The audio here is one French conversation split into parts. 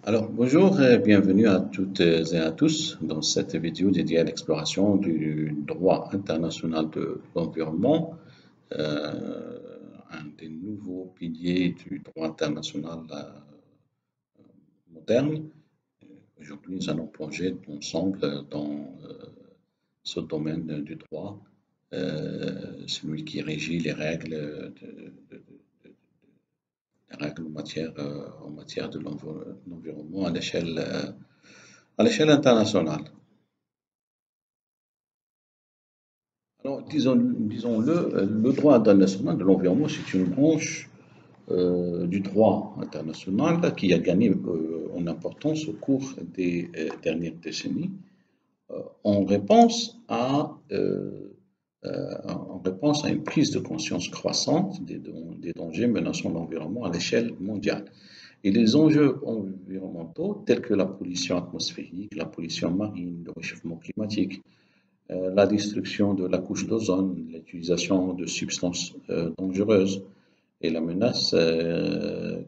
Alors, bonjour et bienvenue à toutes et à tous dans cette vidéo dédiée à l'exploration du droit international de l'environnement, un des nouveaux piliers du droit international moderne. Aujourd'hui, nous allons plonger ensemble dans ce domaine du droit, celui qui régit les règles en matière de l'environnement à l'échelle internationale. Alors, disons-le, le droit international de l'environnement, c'est une branche du droit international qui a gagné en importance au cours des dernières décennies en réponse en réponse à une prise de conscience croissante des dangers menaçant l'environnement à l'échelle mondiale. Et les enjeux environnementaux tels que la pollution atmosphérique, la pollution marine, le réchauffement climatique, la destruction de la couche d'ozone, l'utilisation de substances dangereuses et la menace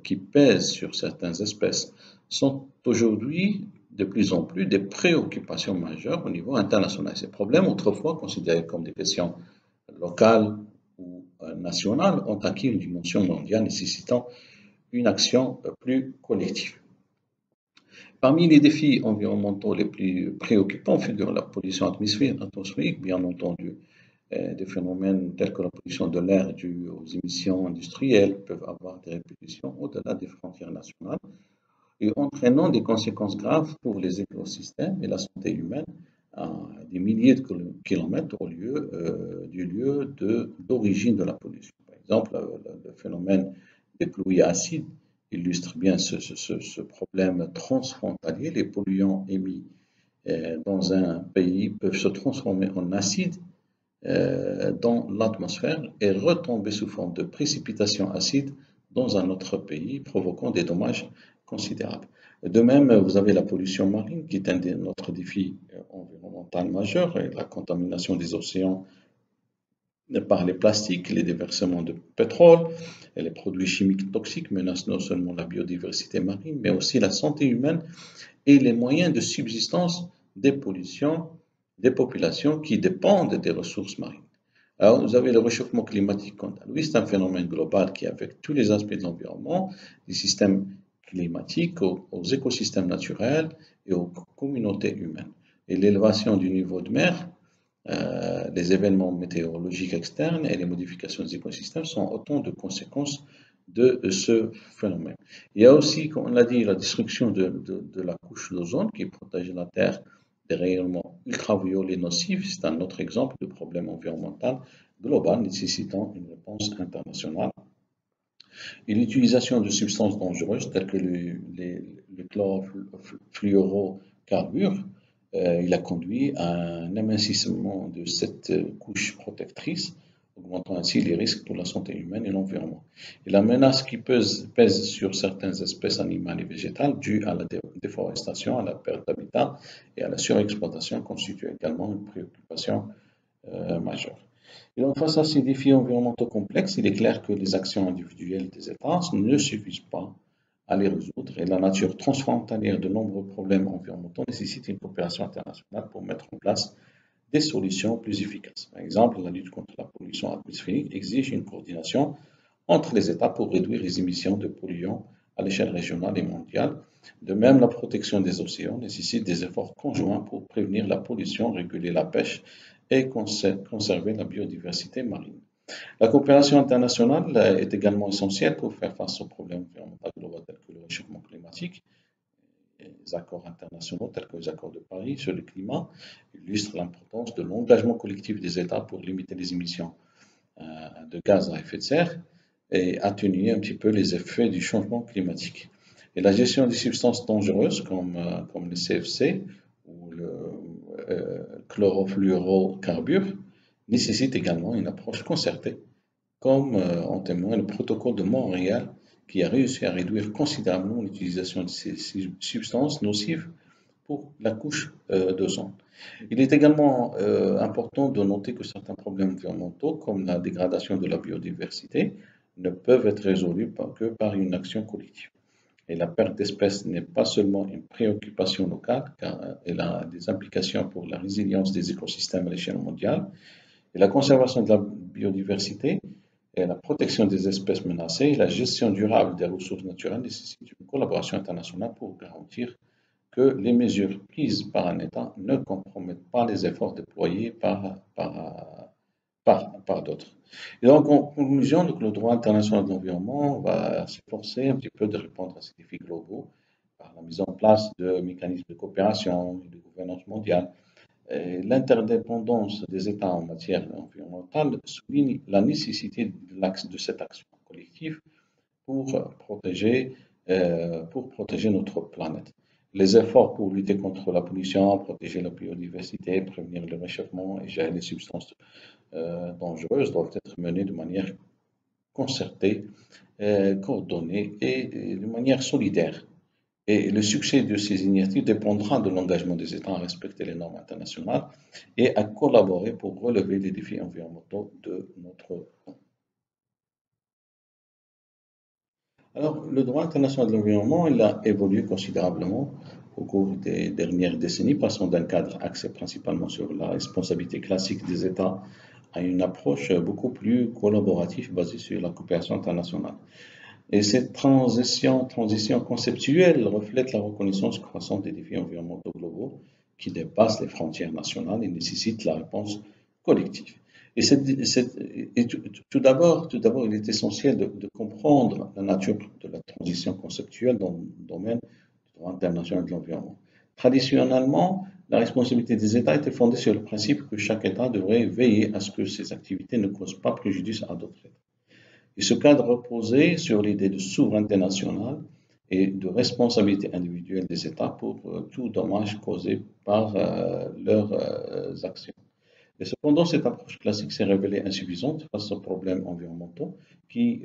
qui pèse sur certaines espèces sont aujourd'hui de plus en plus des préoccupations majeures au niveau international. Ces problèmes, autrefois considérés comme des questions locales ou nationales, ont acquis une dimension mondiale nécessitant une action plus collective. Parmi les défis environnementaux les plus préoccupants figure la pollution atmosphérique, bien entendu. Des phénomènes tels que la pollution de l'air due aux émissions industrielles peuvent avoir des répercussions au-delà des frontières nationales et entraînant des conséquences graves pour les écosystèmes et la santé humaine à des milliers de kilomètres du lieu d'origine de la pollution. Par exemple, le phénomène des pluies acides illustre bien ce problème transfrontalier. Les polluants émis dans un pays peuvent se transformer en acide dans l'atmosphère et retomber sous forme de précipitations acides dans un autre pays, provoquant des dommages considérables. De même, vous avez la pollution marine, qui est un autre défi environnemental majeur, et la contamination des océans par les plastiques, les déversements de pétrole et les produits chimiques toxiques menacent non seulement la biodiversité marine, mais aussi la santé humaine et les moyens de subsistance des pollutions, des populations qui dépendent des ressources marines. Alors, vous avez le réchauffement climatique, quant à lui, c'est un phénomène global qui affecte tous les aspects de l'environnement, des systèmes climatiques, aux écosystèmes naturels et aux communautés humaines. Et l'élévation du niveau de mer, les événements météorologiques externes et les modifications des écosystèmes sont autant de conséquences de ce phénomène. Il y a aussi, comme on l'a dit, la destruction de la couche d'ozone qui protège la Terre des rayonnements ultraviolets nocifs. C'est un autre exemple de problème environnemental global nécessitant une réponse internationale. Et l'utilisation de substances dangereuses telles que les chlorofluorocarbures, il a conduit à un amincissement de cette couche protectrice, augmentant ainsi les risques pour la santé humaine et l'environnement. Et la menace qui pèse sur certaines espèces animales et végétales due à la déforestation, à la perte d'habitat et à la surexploitation constitue également une préoccupation majeure. Et donc, face à ces défis environnementaux complexes, il est clair que les actions individuelles des États ne suffisent pas à les résoudre et la nature transfrontalière de nombreux problèmes environnementaux nécessite une coopération internationale pour mettre en place des solutions plus efficaces. Par exemple, la lutte contre la pollution atmosphérique exige une coordination entre les États pour réduire les émissions de polluants à l'échelle régionale et mondiale. De même, la protection des océans nécessite des efforts conjoints pour prévenir la pollution, réguler la pêche et conserver la biodiversité marine. La coopération internationale est également essentielle pour faire face aux problèmes environnementaux globaux tels que le réchauffement climatique. Les accords internationaux tels que les accords de Paris sur le climat illustrent l'importance de l'engagement collectif des États pour limiter les émissions de gaz à effet de serre et atténuer un petit peu les effets du changement climatique. Et la gestion des substances dangereuses comme le CFC ou le chlorofluorocarbures nécessite également une approche concertée, comme en témoigne le protocole de Montréal qui a réussi à réduire considérablement l'utilisation de ces substances nocives pour la couche d'ozone. Il est également important de noter que certains problèmes environnementaux, comme la dégradation de la biodiversité, ne peuvent être résolus que par une action collective. Et la perte d'espèces n'est pas seulement une préoccupation locale, car elle a des implications pour la résilience des écosystèmes à l'échelle mondiale et la conservation de la biodiversité et la protection des espèces menacées et la gestion durable des ressources naturelles nécessitent une collaboration internationale pour garantir que les mesures prises par un État ne compromettent pas les efforts déployés par d'autres. Et donc, en conclusion, donc, le droit international de l'environnement va s'efforcer un petit peu de répondre à ces défis globaux par la mise en place de mécanismes de coopération et de gouvernance mondiale. L'interdépendance des États en matière environnementale souligne la nécessité de cette action collective pour protéger notre planète. Les efforts pour lutter contre la pollution, protéger la biodiversité, prévenir le réchauffement et gérer les substances dangereuses doivent être menés de manière concertée, coordonnée et de manière solidaire. Et le succès de ces initiatives dépendra de l'engagement des États à respecter les normes internationales et à collaborer pour relever les défis environnementaux de notre temps. Alors, le droit international de l'environnement, il a évolué considérablement au cours des dernières décennies, passant d'un cadre axé principalement sur la responsabilité classique des États à une approche beaucoup plus collaborative basée sur la coopération internationale. Et cette transition conceptuelle reflète la reconnaissance croissante des défis environnementaux globaux qui dépassent les frontières nationales et nécessitent la réponse collective. Et tout d'abord, il est essentiel de comprendre la nature de la transition conceptuelle dans le domaine du droit international de l'environnement. Traditionnellement, la responsabilité des États était fondée sur le principe que chaque État devrait veiller à ce que ses activités ne causent pas préjudice à d'autres États. Et ce cadre reposait sur l'idée de souveraineté nationale et de responsabilité individuelle des États pour tout dommage causé par leurs actions. Et cependant, cette approche classique s'est révélée insuffisante face aux problèmes environnementaux qui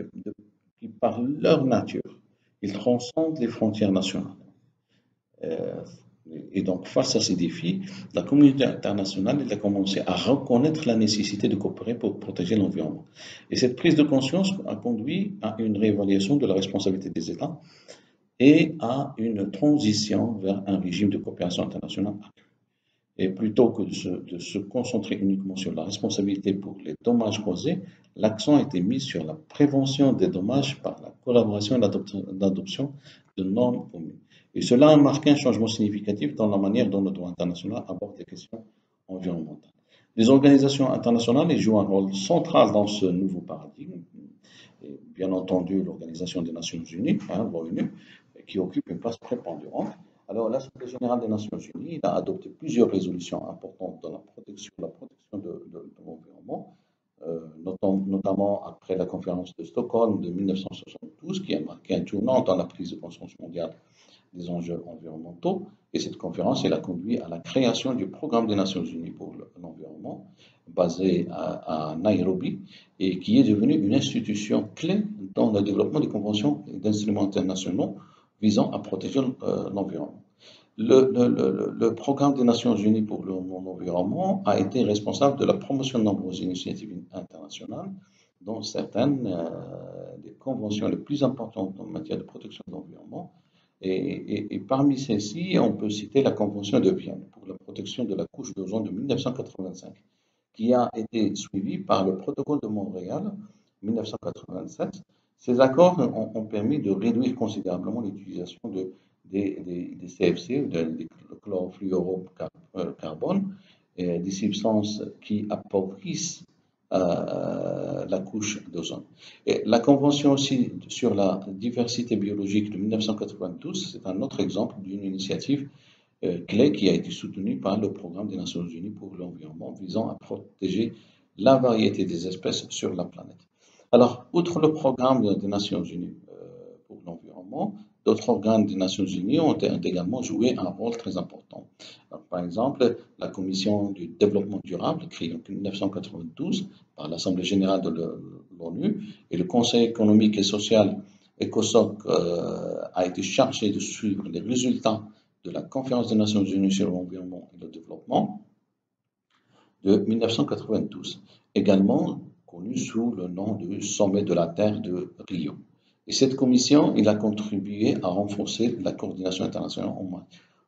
par leur nature, ils transcendent les frontières nationales. Euh, et donc, face à ces défis, la communauté internationale elle a commencé à reconnaître la nécessité de coopérer pour protéger l'environnement. Et cette prise de conscience a conduit à une réévaluation de la responsabilité des États et à une transition vers un régime de coopération internationale. Et plutôt que de se concentrer uniquement sur la responsabilité pour les dommages causés, l'accent a été mis sur la prévention des dommages par la collaboration et l'adoption de normes communes. Et cela a marqué un changement significatif dans la manière dont le droit international aborde les questions environnementales. Les organisations internationales jouent un rôle central dans ce nouveau paradigme. Et bien entendu, l'Organisation des Nations Unies, l'ONU, qui occupe une place prépondérante. Alors, l'Assemblée générale des Nations Unies a adopté plusieurs résolutions importantes dans la protection de l'environnement, notamment après la conférence de Stockholm de 1972, qui a marqué un tournant dans la prise de conscience mondiale des enjeux environnementaux. Et cette conférence, elle a conduit à la création du Programme des Nations Unies pour l'environnement, basé à Nairobi, et qui est devenu une institution clé dans le développement des conventions et d'instruments internationaux visant à protéger l'environnement. Le Programme des Nations Unies pour l'environnement a été responsable de la promotion de nombreuses initiatives internationales, dont certaines des conventions les plus importantes en matière de protection de l'environnement. Et parmi celles-ci, on peut citer la Convention de Vienne pour la protection de la couche d'ozone de 1985, qui a été suivie par le Protocole de Montréal 1987. Ces accords ont permis de réduire considérablement l'utilisation des CFC, des chlorofluorocarbone, des substances qui appauvrissent la couche d'ozone. Et la Convention aussi sur la diversité biologique de 1992, c'est un autre exemple d'une initiative clé qui a été soutenue par le Programme des Nations Unies pour l'environnement visant à protéger la variété des espèces sur la planète. Alors, outre le Programme des Nations Unies pour l'environnement, d'autres organes des Nations Unies ont également joué un rôle très important. Alors, par exemple, la Commission du développement durable, créée en 1992 par l'Assemblée générale de l'ONU, et le Conseil économique et social ECOSOC a été chargé de suivre les résultats de la Conférence des Nations Unies sur l'environnement et le développement de 1992, également connu sous le nom du Sommet de la Terre de Rio. Et cette commission, il a contribué à renforcer la coordination internationale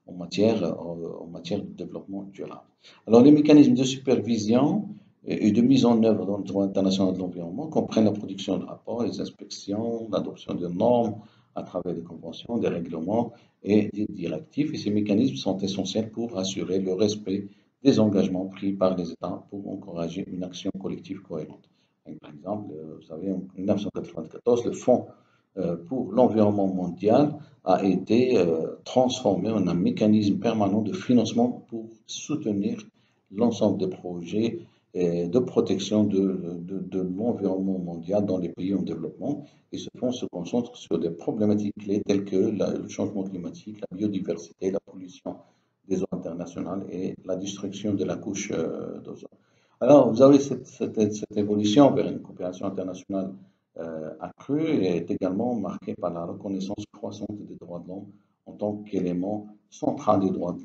en matière de développement durable. Alors, les mécanismes de supervision et de mise en œuvre dans le droit international de l'environnement comprennent la production de rapports, les inspections, l'adoption de normes à travers des conventions, des règlements et des directives. Et ces mécanismes sont essentiels pour assurer le respect des engagements pris par les États pour encourager une action collective cohérente. Par exemple, vous savez, en 1994, le Fonds pour l'environnement mondial a été transformé en un mécanisme permanent de financement pour soutenir l'ensemble des projets de protection de l'environnement mondial dans les pays en développement. Et ce fonds se concentre sur des problématiques clés telles que le changement climatique, la biodiversité, la pollution des eaux internationales et la destruction de la couche d'ozone. Alors, vous avez cette évolution vers une coopération internationale accrue et est également marquée par la reconnaissance croissante des droits de l'homme en tant qu'élément central des droits de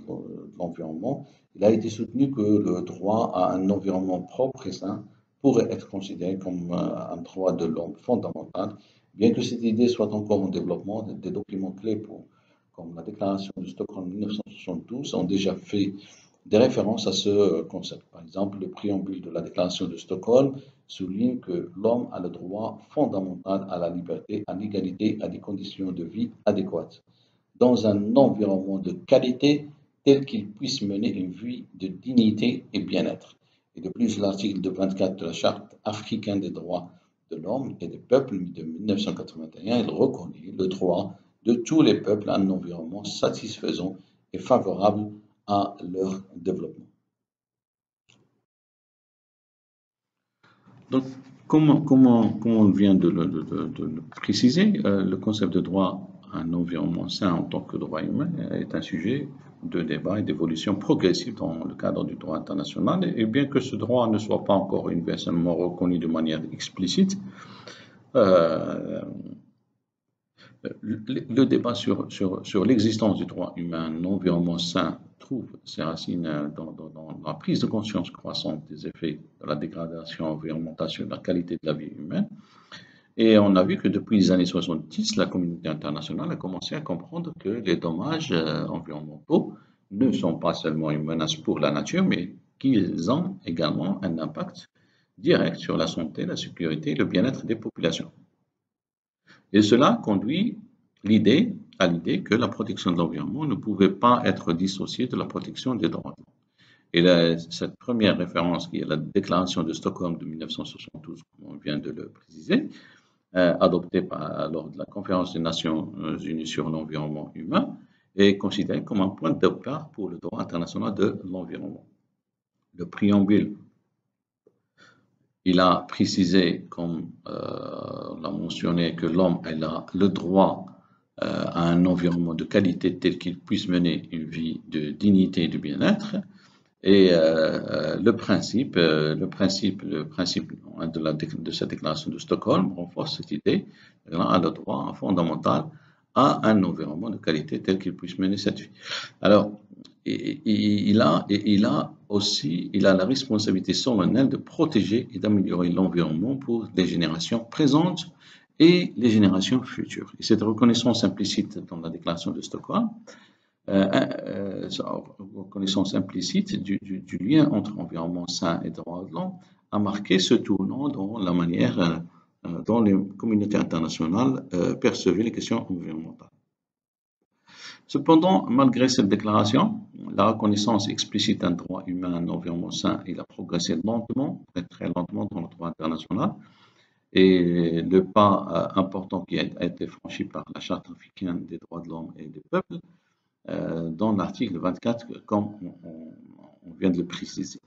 l'environnement. Il a été soutenu que le droit à un environnement propre et sain pourrait être considéré comme un droit de l'homme fondamental. Bien que cette idée soit encore en développement, des documents clés comme la Déclaration de Stockholm 1972 ont déjà fait des références à ce concept. Par exemple, le préambule de la Déclaration de Stockholm souligne que l'homme a le droit fondamental à la liberté, à l'égalité, à des conditions de vie adéquates, dans un environnement de qualité tel qu'il puisse mener une vie de dignité et bien-être. Et de plus, l'article 24 de la Charte africaine des droits de l'homme et des peuples de 1981, il reconnaît le droit de tous les peuples à un environnement satisfaisant et favorable à leur développement. Donc, comme on vient de le préciser, le concept de droit à un environnement sain en tant que droit humain est un sujet de débat et d'évolution progressive dans le cadre du droit international. Et bien que ce droit ne soit pas encore universellement reconnu de manière explicite, le débat sur l'existence du droit humain, un environnement sain, trouve ses racines dans la prise de conscience croissante des effets de la dégradation environnementale sur la qualité de la vie humaine. Et on a vu que depuis les années 70, la communauté internationale a commencé à comprendre que les dommages environnementaux ne sont pas seulement une menace pour la nature, mais qu'ils ont également un impact direct sur la santé, la sécurité et le bien-être des populations. Et cela conduit à l'idée que la protection de l'environnement ne pouvait pas être dissociée de la protection des droits de l'homme. Et cette première référence, qui est la déclaration de Stockholm de 1972, comme on vient de le préciser, adoptée lors de la conférence des Nations Unies sur l'environnement humain, est considérée comme un point de départ pour le droit international de l'environnement. Le préambule, il a précisé, comme on l'a mentionné, que l'homme a le droit à un environnement de qualité tel qu'il puisse mener une vie de dignité et de bien-être. Et le principe de cette déclaration de Stockholm renforce cette idée. On a le droit fondamental à un environnement de qualité tel qu'il puisse mener cette vie. Alors, il a la responsabilité solennelle de protéger et d'améliorer l'environnement pour les générations présentes et les générations futures. Et cette reconnaissance implicite dans la déclaration de Stockholm, reconnaissance implicite du lien entre environnement sain et droits de l'homme a marqué ce tournant dans la manière dont les communautés internationales percevaient les questions environnementales. Cependant, malgré cette déclaration, la reconnaissance explicite d'un droit humain à un environnement sain, il a progressé lentement, très lentement dans le droit international. Et le pas important qui a été franchi par la Charte africaine des droits de l'homme et des peuples, dans l'article 24, comme on vient de le préciser.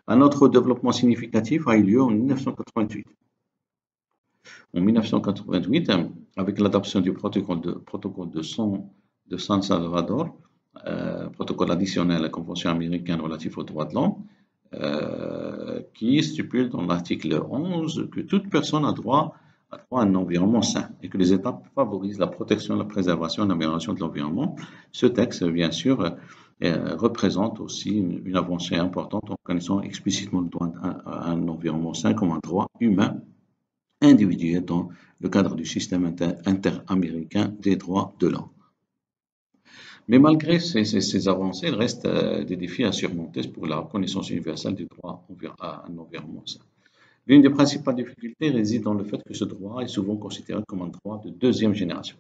Un autre développement significatif a eu lieu en 1988. En 1988, avec l'adoption du protocole de San Salvador, protocole additionnel à la Convention américaine relative aux droits de l'homme, qui stipule dans l'article 11 que toute personne a droit à un environnement sain et que les États favorisent la protection, la préservation et l'amélioration de l'environnement. Ce texte, bien sûr, représente aussi une avancée importante en reconnaissant explicitement le droit à un environnement sain comme un droit humain individuelle dans le cadre du système interaméricain des droits de l'homme. Mais malgré ces avancées, il reste des défis à surmonter pour la reconnaissance universelle du droit à un environnement sain. L'une des principales difficultés réside dans le fait que ce droit est souvent considéré comme un droit de deuxième génération,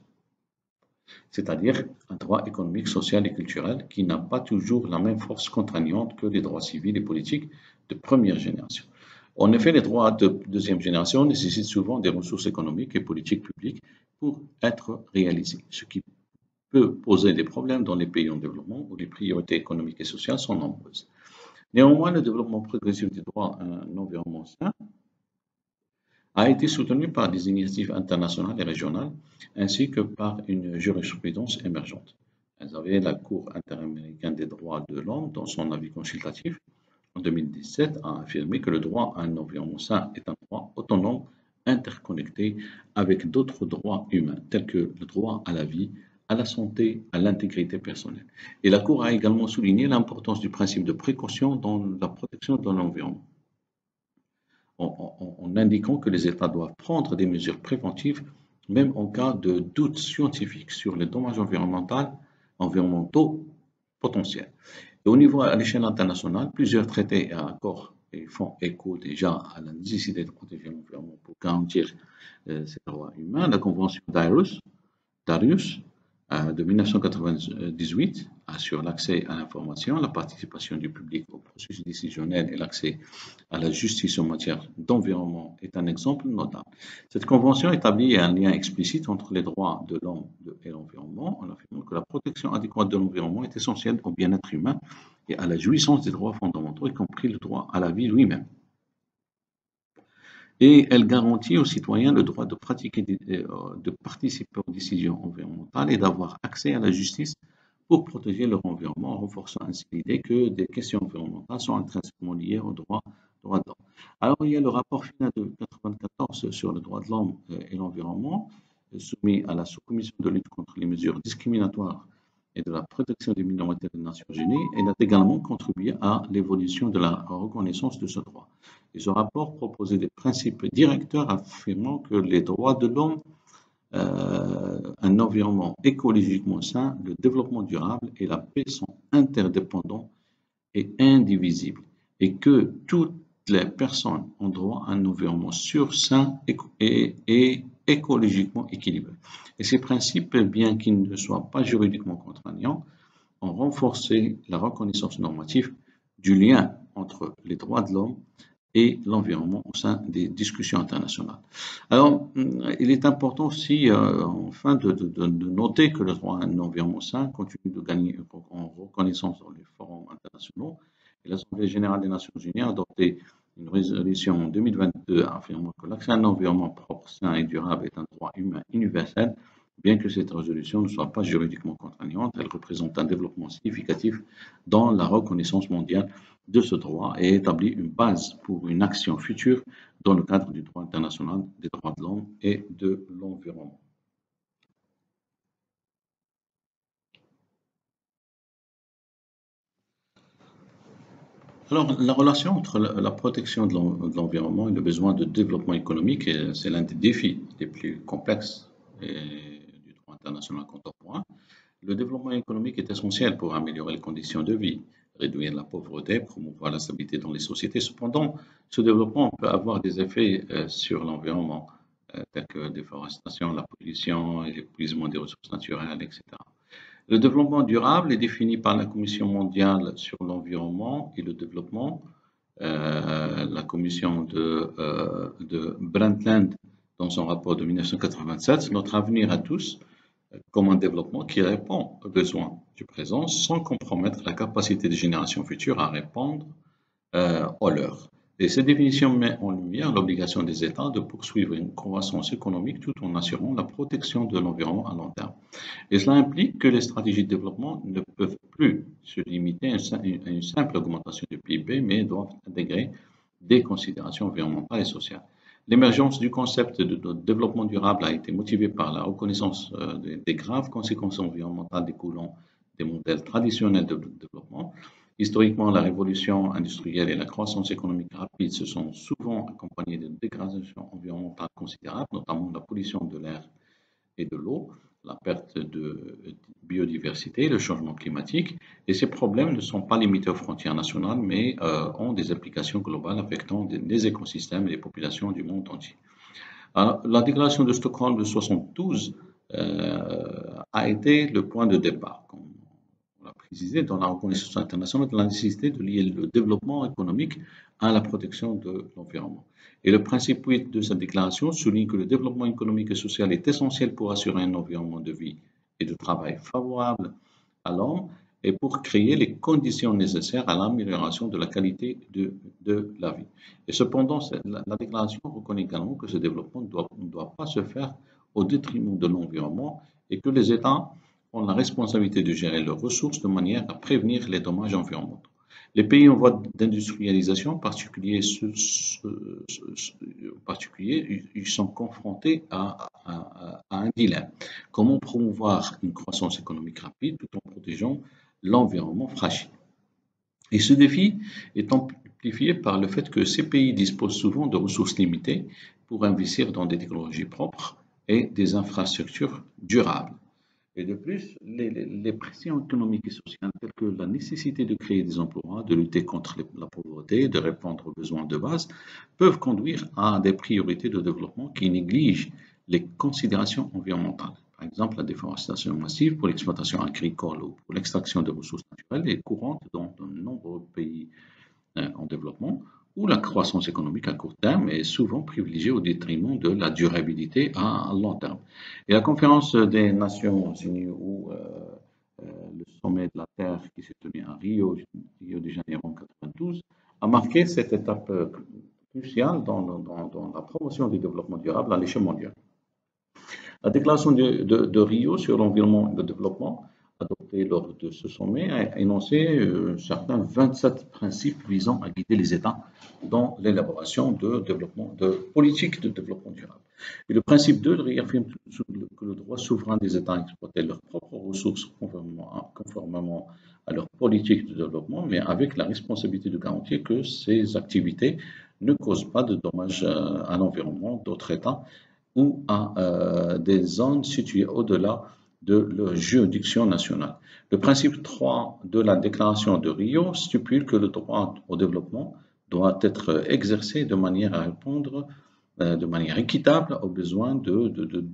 c'est-à-dire un droit économique, social et culturel qui n'a pas toujours la même force contraignante que les droits civils et politiques de première génération. En effet, les droits de deuxième génération nécessitent souvent des ressources économiques et politiques publiques pour être réalisés, ce qui peut poser des problèmes dans les pays en développement où les priorités économiques et sociales sont nombreuses. Néanmoins, le développement progressif du droit à un environnement sain a été soutenu par des initiatives internationales et régionales, ainsi que par une jurisprudence émergente. Vous avez la Cour interaméricaine des droits de l'homme, dans son avis consultatif, en 2017, a affirmé que le droit à un environnement sain est un droit autonome, interconnecté avec d'autres droits humains, tels que le droit à la vie, à la santé, à l'intégrité personnelle. Et la Cour a également souligné l'importance du principe de précaution dans la protection de l'environnement, en indiquant que les États doivent prendre des mesures préventives, même en cas de doute scientifique sur les dommages environnementaux potentiels. Et au niveau à l'échelle internationale, plusieurs traités et accords font écho déjà à la nécessité de protéger l'environnement pour garantir ces droits humains. La Convention d'Aarhus de 1998 assure l'accès à l'information, la participation du public au processus décisionnel et l'accès à la justice en matière d'environnement est un exemple notable. Cette convention établit un lien explicite entre les droits de l'homme et l'environnement en affirmant que la protection adéquate de l'environnement est essentielle au bien-être humain et à la jouissance des droits fondamentaux, y compris le droit à la vie lui-même. Et elle garantit aux citoyens le droit de participer aux décisions environnementales et d'avoir accès à la justice pour protéger leur environnement, en renforçant ainsi l'idée que des questions environnementales sont intrinsèquement liées aux droits de l'homme. Alors, il y a le rapport final de 1994 sur le droit de l'homme et l'environnement, soumis à la sous-commission de lutte contre les mesures discriminatoires et de la protection des minorités des Nations Unies. Elle a également contribué à l'évolution de la reconnaissance de ce droit. Et ce rapport proposait des principes directeurs affirmant que les droits de l'homme, un environnement écologiquement sain, le développement durable et la paix sont interdépendants et indivisibles, et que toutes les personnes ont droit à un environnement sûr, sain et écologiquement équilibré. Et ces principes, bien qu'ils ne soient pas juridiquement contraignants, ont renforcé la reconnaissance normative du lien entre les droits de l'homme et l'environnement au sein des discussions internationales. Alors, il est important aussi, enfin, de noter que le droit à un environnement sain continue de gagner en reconnaissance dans les forums internationaux. Et l'Assemblée générale des Nations Unies a adopté une résolution en 2022 affirmant que l'accès à un environnement propre, sain et durable est un droit humain universel. Bien que cette résolution ne soit pas juridiquement contraignante, elle représente un développement significatif dans la reconnaissance mondiale de ce droit et établit une base pour une action future dans le cadre du droit international des droits de l'homme et de l'environnement. Alors, la relation entre la protection de l'environnement et le besoin de développement économique, c'est l'un des défis les plus complexes du droit international contemporain. Le développement économique est essentiel pour améliorer les conditions de vie, réduire la pauvreté, promouvoir la stabilité dans les sociétés. Cependant, ce développement peut avoir des effets sur l'environnement, tels que la déforestation, la pollution et l'épuisement des ressources naturelles, etc. Le développement durable est défini par la Commission mondiale sur l'environnement et le développement, la commission de Brundtland dans son rapport de 1987, Notre avenir à tous, comme un développement qui répond aux besoins du présent sans compromettre la capacité des générations futures à répondre aux leurs. Et cette définition met en lumière l'obligation des États de poursuivre une croissance économique tout en assurant la protection de l'environnement à long terme. Et cela implique que les stratégies de développement ne peuvent plus se limiter à une simple augmentation du PIB, mais doivent intégrer des considérations environnementales et sociales. L'émergence du concept de développement durable a été motivée par la reconnaissance des graves conséquences environnementales découlant des modèles traditionnels de développement. Historiquement, la révolution industrielle et la croissance économique rapide se sont souvent accompagnées de dégradations environnementales considérables, notamment la pollution de l'air et de l'eau, la perte de biodiversité, le changement climatique. Et ces problèmes ne sont pas limités aux frontières nationales, mais ont des applications globales affectant les écosystèmes et les populations du monde entier. Alors, la déclaration de Stockholm de 1972 a été le point de départ, comme on l'a précisé, dans la reconnaissance internationale de la nécessité de lier le développement économique à la protection de l'environnement. Et le principe 8 de cette déclaration souligne que le développement économique et social est essentiel pour assurer un environnement de vie et de travail favorable à l'homme et pour créer les conditions nécessaires à l'amélioration de la qualité de la vie. Et cependant, la déclaration reconnaît également que ce développement ne doit pas se faire au détriment de l'environnement et que les États ont la responsabilité de gérer leurs ressources de manière à prévenir les dommages environnementaux. Les pays en voie d'industrialisation, en particulier, ils sont confrontés à un dilemme. Comment promouvoir une croissance économique rapide tout en protégeant l'environnement fragile? Et ce défi est amplifié par le fait que ces pays disposent souvent de ressources limitées pour investir dans des technologies propres et des infrastructures durables. Et de plus, les pressions économiques et sociales telles que la nécessité de créer des emplois, de lutter contre la pauvreté, de répondre aux besoins de base, peuvent conduire à des priorités de développement qui négligent les considérations environnementales. Par exemple, la déforestation massive pour l'exploitation agricole ou pour l'extraction de ressources naturelles est courante dans de nombreux pays en développement, où la croissance économique à court terme est souvent privilégiée au détriment de la durabilité à long terme. Et la conférence des Nations Unies ou le sommet de la Terre qui s'est tenu à Rio de Janeiro en 1992 a marqué cette étape cruciale dans la promotion du développement durable à l'échelle mondiale. La déclaration de Rio sur l'environnement et le développement, adoptée lors de ce sommet, a énoncé certains 27 principes visant à guider les États dans l'élaboration de politiques de développement durable. Et le principe 2 réaffirme que le droit souverain des États à exploiter leurs propres ressources conformément à leur politique de développement, mais avec la responsabilité de garantir que ces activités ne causent pas de dommages à l'environnement d'autres États ou à des zones situées au-delà de leur juridiction nationale. Le principe 3 de la déclaration de Rio stipule que le droit au développement doit être exercé de manière à répondre de manière équitable aux besoins de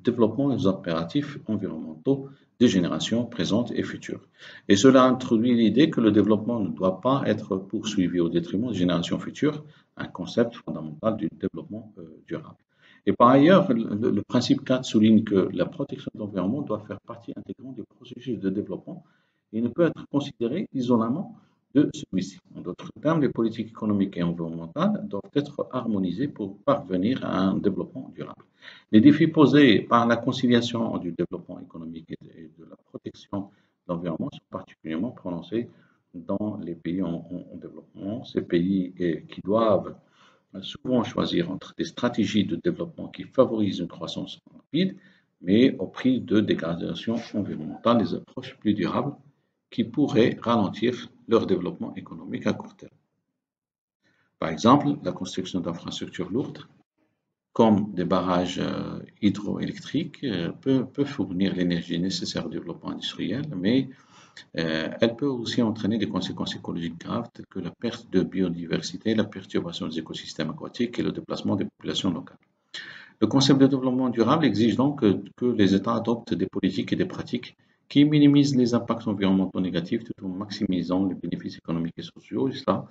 développement et aux impératifs environnementaux des générations présentes et futures. Et cela introduit l'idée que le développement ne doit pas être poursuivi au détriment des générations futures, un concept fondamental du développement durable. Et par ailleurs, le principe 4 souligne que la protection de l'environnement doit faire partie intégrante du processus de développement et ne peut être considérée isolément de celui-ci. En d'autres termes, les politiques économiques et environnementales doivent être harmonisées pour parvenir à un développement durable. Les défis posés par la conciliation du développement économique et de la protection de l'environnement sont particulièrement prononcés dans les pays en développement. Ces pays qui doivent souvent choisir entre des stratégies de développement qui favorisent une croissance rapide, mais au prix de dégradation environnementale, des approches plus durables qui pourraient ralentir leur développement économique à court terme. Par exemple, la construction d'infrastructures lourdes, comme des barrages hydroélectriques, peut fournir l'énergie nécessaire au développement industriel, mais elle peut aussi entraîner des conséquences écologiques graves telles que la perte de biodiversité, la perturbation des écosystèmes aquatiques et le déplacement des populations locales. Le concept de développement durable exige donc que les États adoptent des politiques et des pratiques qui minimisent les impacts environnementaux négatifs tout en maximisant les bénéfices économiques et sociaux. Et cela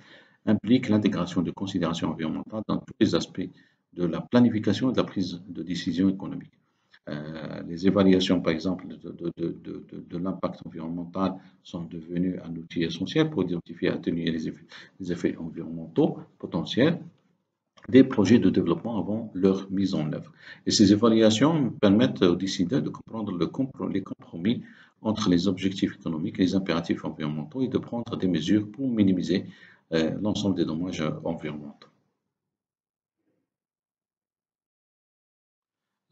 implique l'intégration de considérations environnementales dans tous les aspects de la planification et de la prise de décision économique. Les évaluations, par exemple, de l'impact environnemental sont devenues un outil essentiel pour identifier et atténuer les effets environnementaux potentiels des projets de développement avant leur mise en œuvre. Et ces évaluations permettent aux décideurs de comprendre les compromis entre les objectifs économiques et les impératifs environnementaux et de prendre des mesures pour minimiser l'ensemble des dommages environnementaux.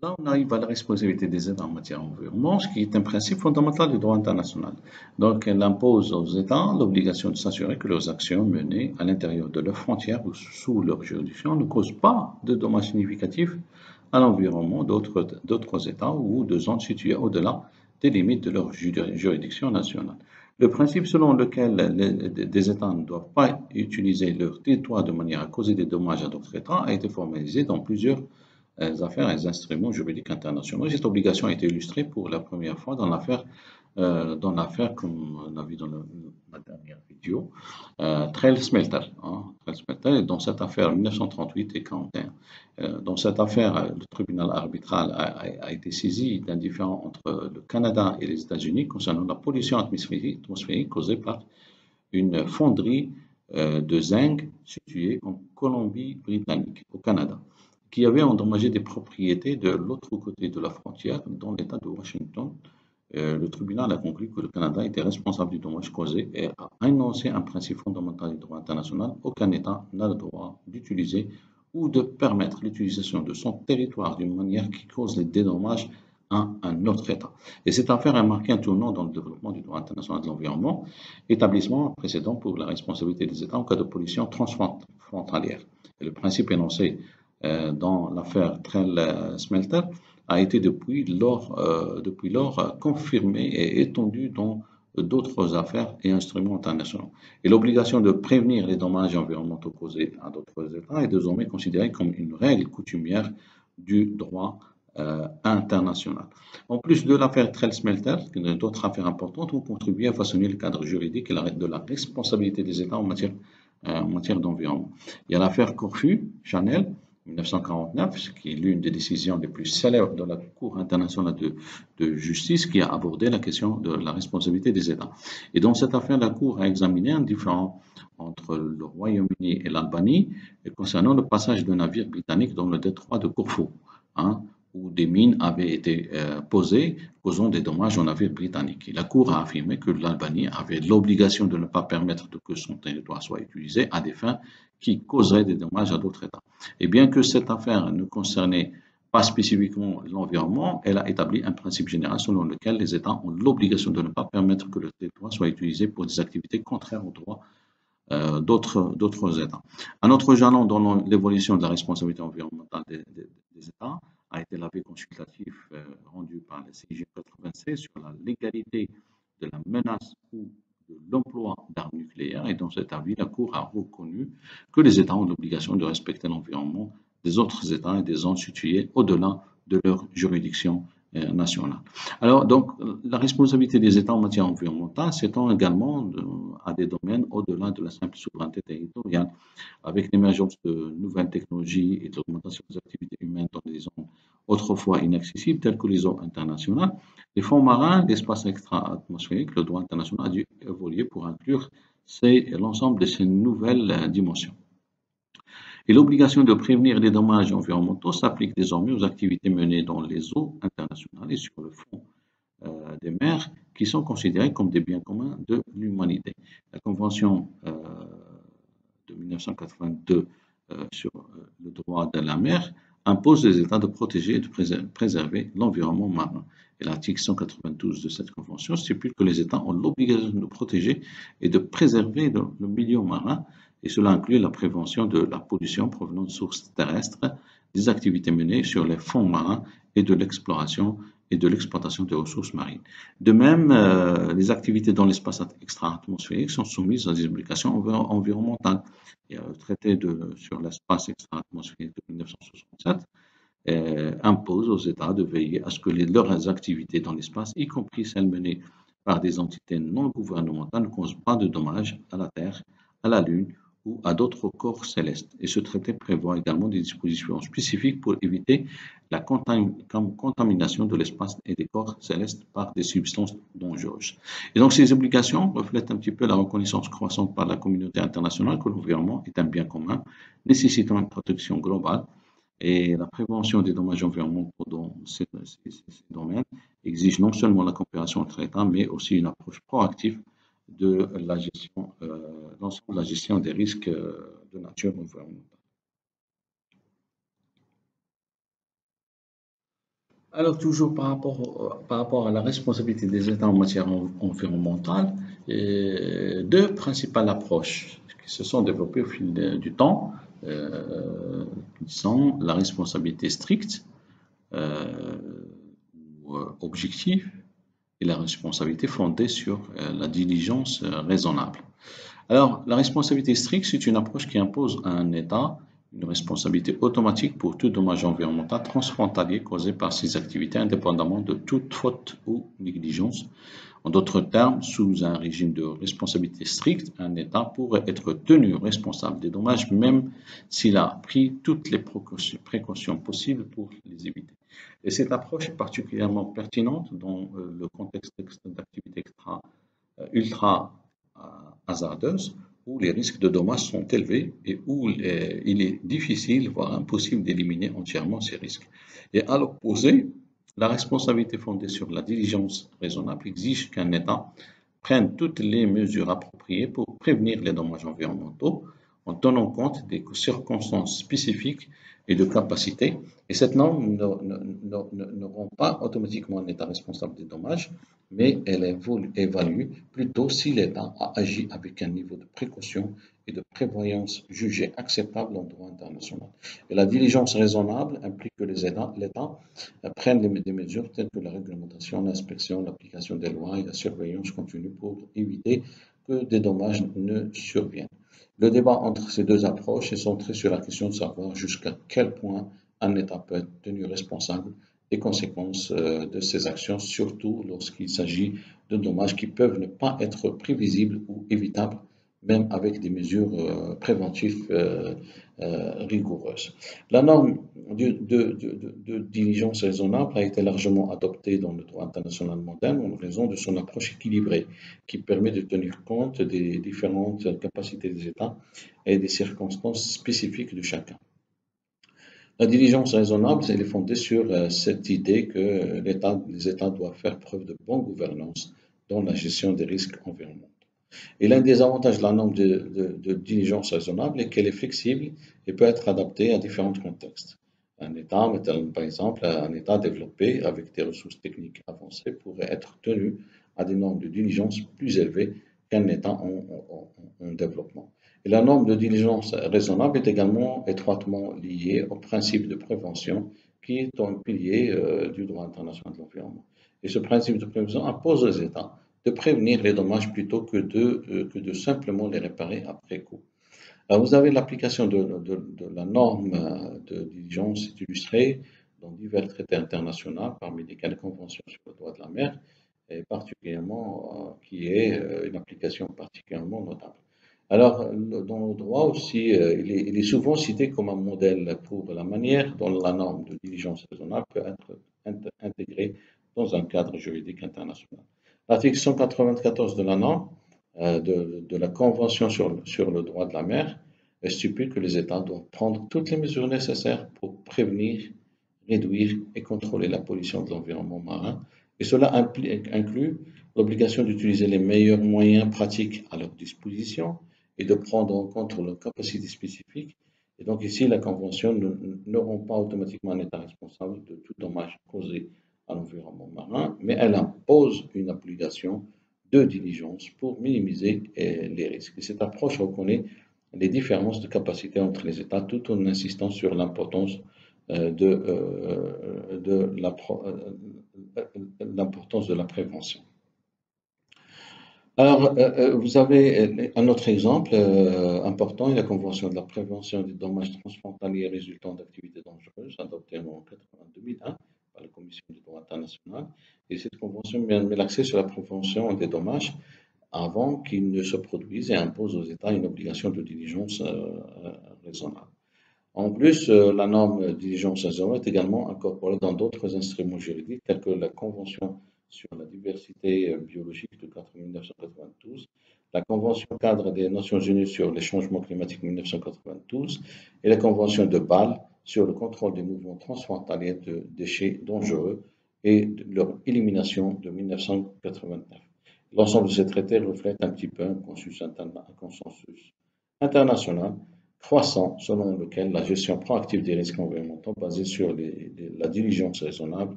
Là, on arrive à la responsabilité des États en matière d'environnement, ce qui est un principe fondamental du droit international. Donc, elle impose aux États l'obligation de s'assurer que leurs actions menées à l'intérieur de leurs frontières ou sous leur juridiction ne causent pas de dommages significatifs à l'environnement d'autres États ou de zones situées au-delà des limites de leur juridiction nationale. Le principe selon lequel des États ne doivent pas utiliser leur territoire de manière à causer des dommages à d'autres États a été formalisé dans plusieurs affaires et instruments juridiques internationaux. Cette obligation a été illustrée pour la première fois dans l'affaire, comme on a vu dans la dernière vidéo, Trail Smelter. Trail Smelter, et dans cette affaire 1938 et 41. Dans cette affaire, le tribunal arbitral a été saisi d'un différend entre le Canada et les États-Unis concernant la pollution atmosphérique causée par une fonderie de zinc située en Colombie-Britannique, au Canada, qui avait endommagé des propriétés de l'autre côté de la frontière, dans l'État de Washington. Le tribunal a conclu que le Canada était responsable du dommage causé et a énoncé un principe fondamental du droit international. Aucun État n'a le droit d'utiliser ou de permettre l'utilisation de son territoire d'une manière qui cause des dédommages à un autre État. Et cette affaire a marqué un tournant dans le développement du droit international de l'environnement, établissement précédent pour la responsabilité des États en cas de pollution transfrontalière. Et le principe énoncé dans l'affaire Trail Smelter a été depuis lors confirmé et étendu dans d'autres affaires et instruments internationaux. Et l'obligation de prévenir les dommages environnementaux causés à d'autres États est désormais considérée comme une règle coutumière du droit international. En plus de l'affaire Trail Smelter, d'autres affaires importantes ont contribué à façonner le cadre juridique et de la responsabilité des États en matière d'environnement. Il y a l'affaire Corfu, Chanel, 1949, qui est l'une des décisions les plus célèbres de la Cour internationale de justice qui a abordé la question de la responsabilité des États. Et dans cette affaire, la Cour a examiné un différend entre le Royaume-Uni et l'Albanie concernant le passage de navires britanniques dans le détroit de Corfou, où des mines avaient été posées, causant des dommages aux navires britanniques. Et la Cour a affirmé que l'Albanie avait l'obligation de ne pas permettre que son territoire soit utilisé à des fins qui causeraient des dommages à d'autres États. Et bien que cette affaire ne concernait pas spécifiquement l'environnement, elle a établi un principe général selon lequel les États ont l'obligation de ne pas permettre que le territoire soit utilisé pour des activités contraires aux droits d'autres États. Un autre jalon dans l'évolution de la responsabilité environnementale des États a été l'avis consultatif rendu par la CIG 96 sur la légalité de la menace ou de l'emploi d'armes nucléaires. Et dans cet avis, la Cour a reconnu que les États ont l'obligation de respecter l'environnement des autres États et des zones situées au-delà de leur juridiction nationale. Alors, donc, la responsabilité des États en matière environnementale s'étend également à des domaines au-delà de la simple souveraineté territoriale, avec l'émergence de nouvelles technologies et de l'augmentation des activités humaines dans des zones autrefois inaccessibles, telles que les eaux internationales. Les fonds marins, l'espace extra-atmosphérique, le droit international a dû évoluer pour inclure l'ensemble de ces nouvelles dimensions. Et l'obligation de prévenir les dommages environnementaux s'applique désormais aux activités menées dans les eaux internationales et sur le fond des mers qui sont considérées comme des biens communs de l'humanité. La Convention de 1982 sur le droit de la mer impose aux États de protéger et de préserver l'environnement marin. Et l'article 192 de cette convention stipule que les États ont l'obligation de protéger et de préserver le milieu marin, et cela inclut la prévention de la pollution provenant de sources terrestres, des activités menées sur les fonds marins et de l'exploration et de l'exploitation des ressources marines. De même, les activités dans l'espace extra-atmosphérique sont soumises à des obligations environnementales. Il y a le traité sur l'espace extra-atmosphérique de 1967 impose aux États de veiller à ce que leurs activités dans l'espace, y compris celles menées par des entités non gouvernementales, ne causent pas de dommages à la Terre, à la Lune ou à d'autres corps célestes. Et ce traité prévoit également des dispositions spécifiques pour éviter la contamination de l'espace et des corps célestes par des substances dangereuses. Et donc ces obligations reflètent un petit peu la reconnaissance croissante par la communauté internationale que l'environnement est un bien commun, nécessitant une protection globale. Et la prévention des dommages environnementaux dans ces domaines exige non seulement la coopération entre États, mais aussi une approche proactive de la gestion, l'ensemble de la gestion des risques de nature environnementale. Alors, toujours par rapport à la responsabilité des États en matière environnementale, deux principales approches qui se sont développées au fil du temps, qui sont la responsabilité stricte euh, ou objective et la responsabilité fondée sur la diligence raisonnable. Alors, la responsabilité stricte, c'est une approche qui impose à un État une responsabilité automatique pour tout dommage environnemental transfrontalier causé par ses activités, indépendamment de toute faute ou négligence. En d'autres termes, sous un régime de responsabilité stricte, un État pourrait être tenu responsable des dommages même s'il a pris toutes les précautions possibles pour les éviter. Et cette approche est particulièrement pertinente dans le contexte d'activités ultra hasardeuse, où les risques de dommages sont élevés et où il est difficile, voire impossible d'éliminer entièrement ces risques. Et à l'opposé, la responsabilité fondée sur la diligence raisonnable exige qu'un État prenne toutes les mesures appropriées pour prévenir les dommages environnementaux en tenant compte des circonstances spécifiques et de capacités. Et cette norme ne rend pas automatiquement un État responsable des dommages, mais elle évalue plutôt si l'État a agi avec un niveau de précaution et de prévoyance jugé acceptable en droit international. Et la diligence raisonnable implique que l'État prenne des mesures telles que la réglementation, l'inspection, l'application des lois et la surveillance continue pour éviter que des dommages ne surviennent. Le débat entre ces deux approches est centré sur la question de savoir jusqu'à quel point un État peut être tenu responsable des conséquences de ses actions, surtout lorsqu'il s'agit de dommages qui peuvent ne pas être prévisibles ou évitables, même avec des mesures préventives rigoureuses. La norme de diligence raisonnable a été largement adoptée dans le droit international moderne en raison de son approche équilibrée qui permet de tenir compte des différentes capacités des États et des circonstances spécifiques de chacun. La diligence raisonnable, elle est fondée sur cette idée que les États doivent faire preuve de bonne gouvernance dans la gestion des risques environnementaux. Et l'un des avantages de la norme de diligence raisonnable est qu'elle est flexible et peut être adaptée à différents contextes. Un État, par exemple, un État développé avec des ressources techniques avancées pourrait être tenu à des normes de diligence plus élevées qu'un État en développement. Et la norme de diligence raisonnable est également étroitement liée au principe de prévention qui est un pilier du droit international de l'environnement. Et ce principe de prévention impose aux États de prévenir les dommages plutôt que de simplement les réparer après coup. Alors, vous avez l'application de la norme de diligence illustrée dans divers traités internationaux, parmi lesquels la Convention sur le droit de la mer, et particulièrement, qui est une application particulièrement notable. Alors, dans le droit aussi, il est souvent cité comme un modèle pour la manière dont la norme de diligence raisonnable peut être intégrée dans un cadre juridique international. L'article 194 de la norme de la Convention sur le droit de la mer stipule que les États doivent prendre toutes les mesures nécessaires pour prévenir, réduire et contrôler la pollution de l'environnement marin. Et cela inclut l'obligation d'utiliser les meilleurs moyens pratiques à leur disposition et de prendre en compte leurs capacités spécifiques. Et donc ici, la Convention ne rend pas automatiquement un État responsable de tout dommage causé à l'environnement marin, mais elle impose une obligation de diligence pour minimiser les risques. Et cette approche reconnaît les différences de capacité entre les États tout en insistant sur l'importance l'importance de la prévention. Alors, vous avez un autre exemple important, la Convention de la prévention des dommages transfrontaliers résultant d'activités dangereuses, adoptée en 2001 par la Commission du droit international. Et cette convention met l'accent sur la prévention des dommages avant qu'ils ne se produisent et impose aux États une obligation de diligence raisonnable. En plus, la norme de diligence raisonnable est également incorporée dans d'autres instruments juridiques tels que la Convention sur la diversité biologique de 1992, la Convention cadre des Nations Unies sur les changements climatiques de 1992 et la Convention de Bâle sur le contrôle des mouvements transfrontaliers de déchets dangereux et de leur élimination de 1989. L'ensemble de ces traités reflète un petit peu un consensus international croissant selon lequel la gestion proactive des risques environnementaux basée sur la diligence raisonnable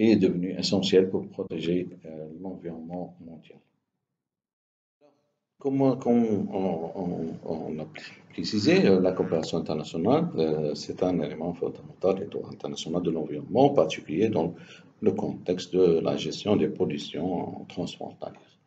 et est devenu essentiel pour protéger l'environnement mondial. Comme on a précisé, la coopération internationale, c'est un élément fondamental du droit international de l'environnement, en particulier dans le contexte de la gestion des pollutions transfrontalières.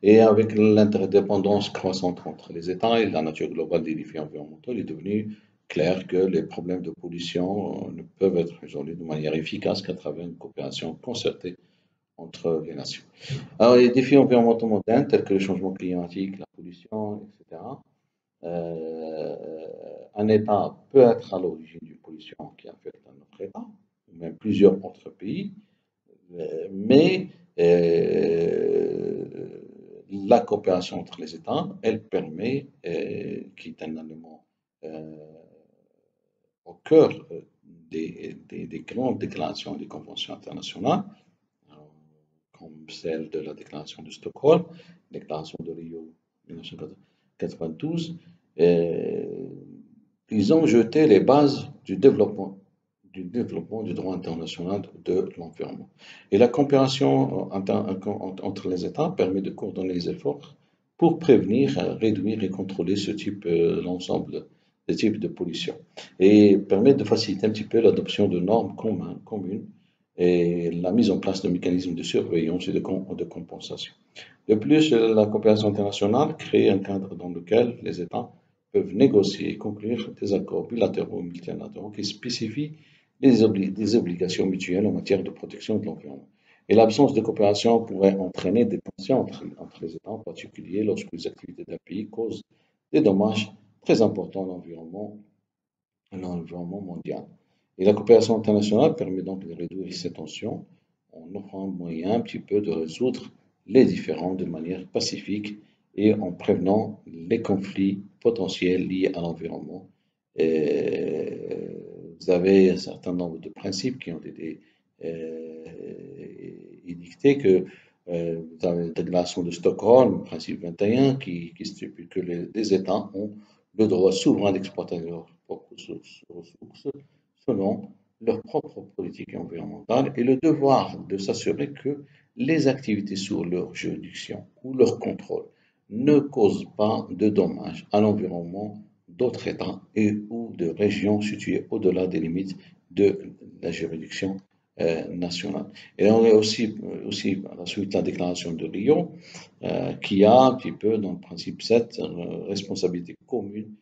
Et avec l'interdépendance croissante entre les États et la nature globale des défis environnementaux, il est devenu clair que les problèmes de pollution ne peuvent être résolus de manière efficace qu'à travers une coopération concertée entre les nations. Alors, les défis environnementaux modernes, tels que le changement climatique, la pollution, etc., un État peut être à l'origine d'une pollution qui affecte un autre État, ou même plusieurs autres pays, mais la coopération entre les États, elle permet, qui est un élément au cœur des grandes déclarations et des conventions internationales, comme celle de la déclaration de Stockholm, déclaration de Rio 1992, ils ont jeté les bases du développement du droit international de l'environnement. Et la coopération entre les États permet de coordonner les efforts pour prévenir, réduire et contrôler l'ensemble des types de pollution. Et permet de faciliter un petit peu l'adoption de normes communes et la mise en place de mécanismes de surveillance et de compensation. De plus, la coopération internationale crée un cadre dans lequel les États peuvent négocier et conclure des accords bilatéraux et multilatéraux qui spécifient des obligations mutuelles en matière de protection de l'environnement. Et l'absence de coopération pourrait entraîner des tensions entre les États, en particulier lorsque les activités d'un pays causent des dommages très importants à l'environnement mondial. Et la coopération internationale permet donc de réduire ces tensions en offrant un moyen un petit peu de résoudre les différends de manière pacifique et en prévenant les conflits potentiels liés à l'environnement. Vous avez un certain nombre de principes qui ont été édictés que vous avez la déclaration de Stockholm, principe 21, qui stipule que les États ont le droit souverain d'exploiter leurs propres ressources selon leur propre politique environnementale et le devoir de s'assurer que les activités sous leur juridiction ou leur contrôle ne causent pas de dommages à l'environnement d'autres États et ou de régions situées au-delà des limites de la juridiction nationale. Et on a aussi à la suite la déclaration de Rio qui a un petit peu dans le principe 7 responsabilité commune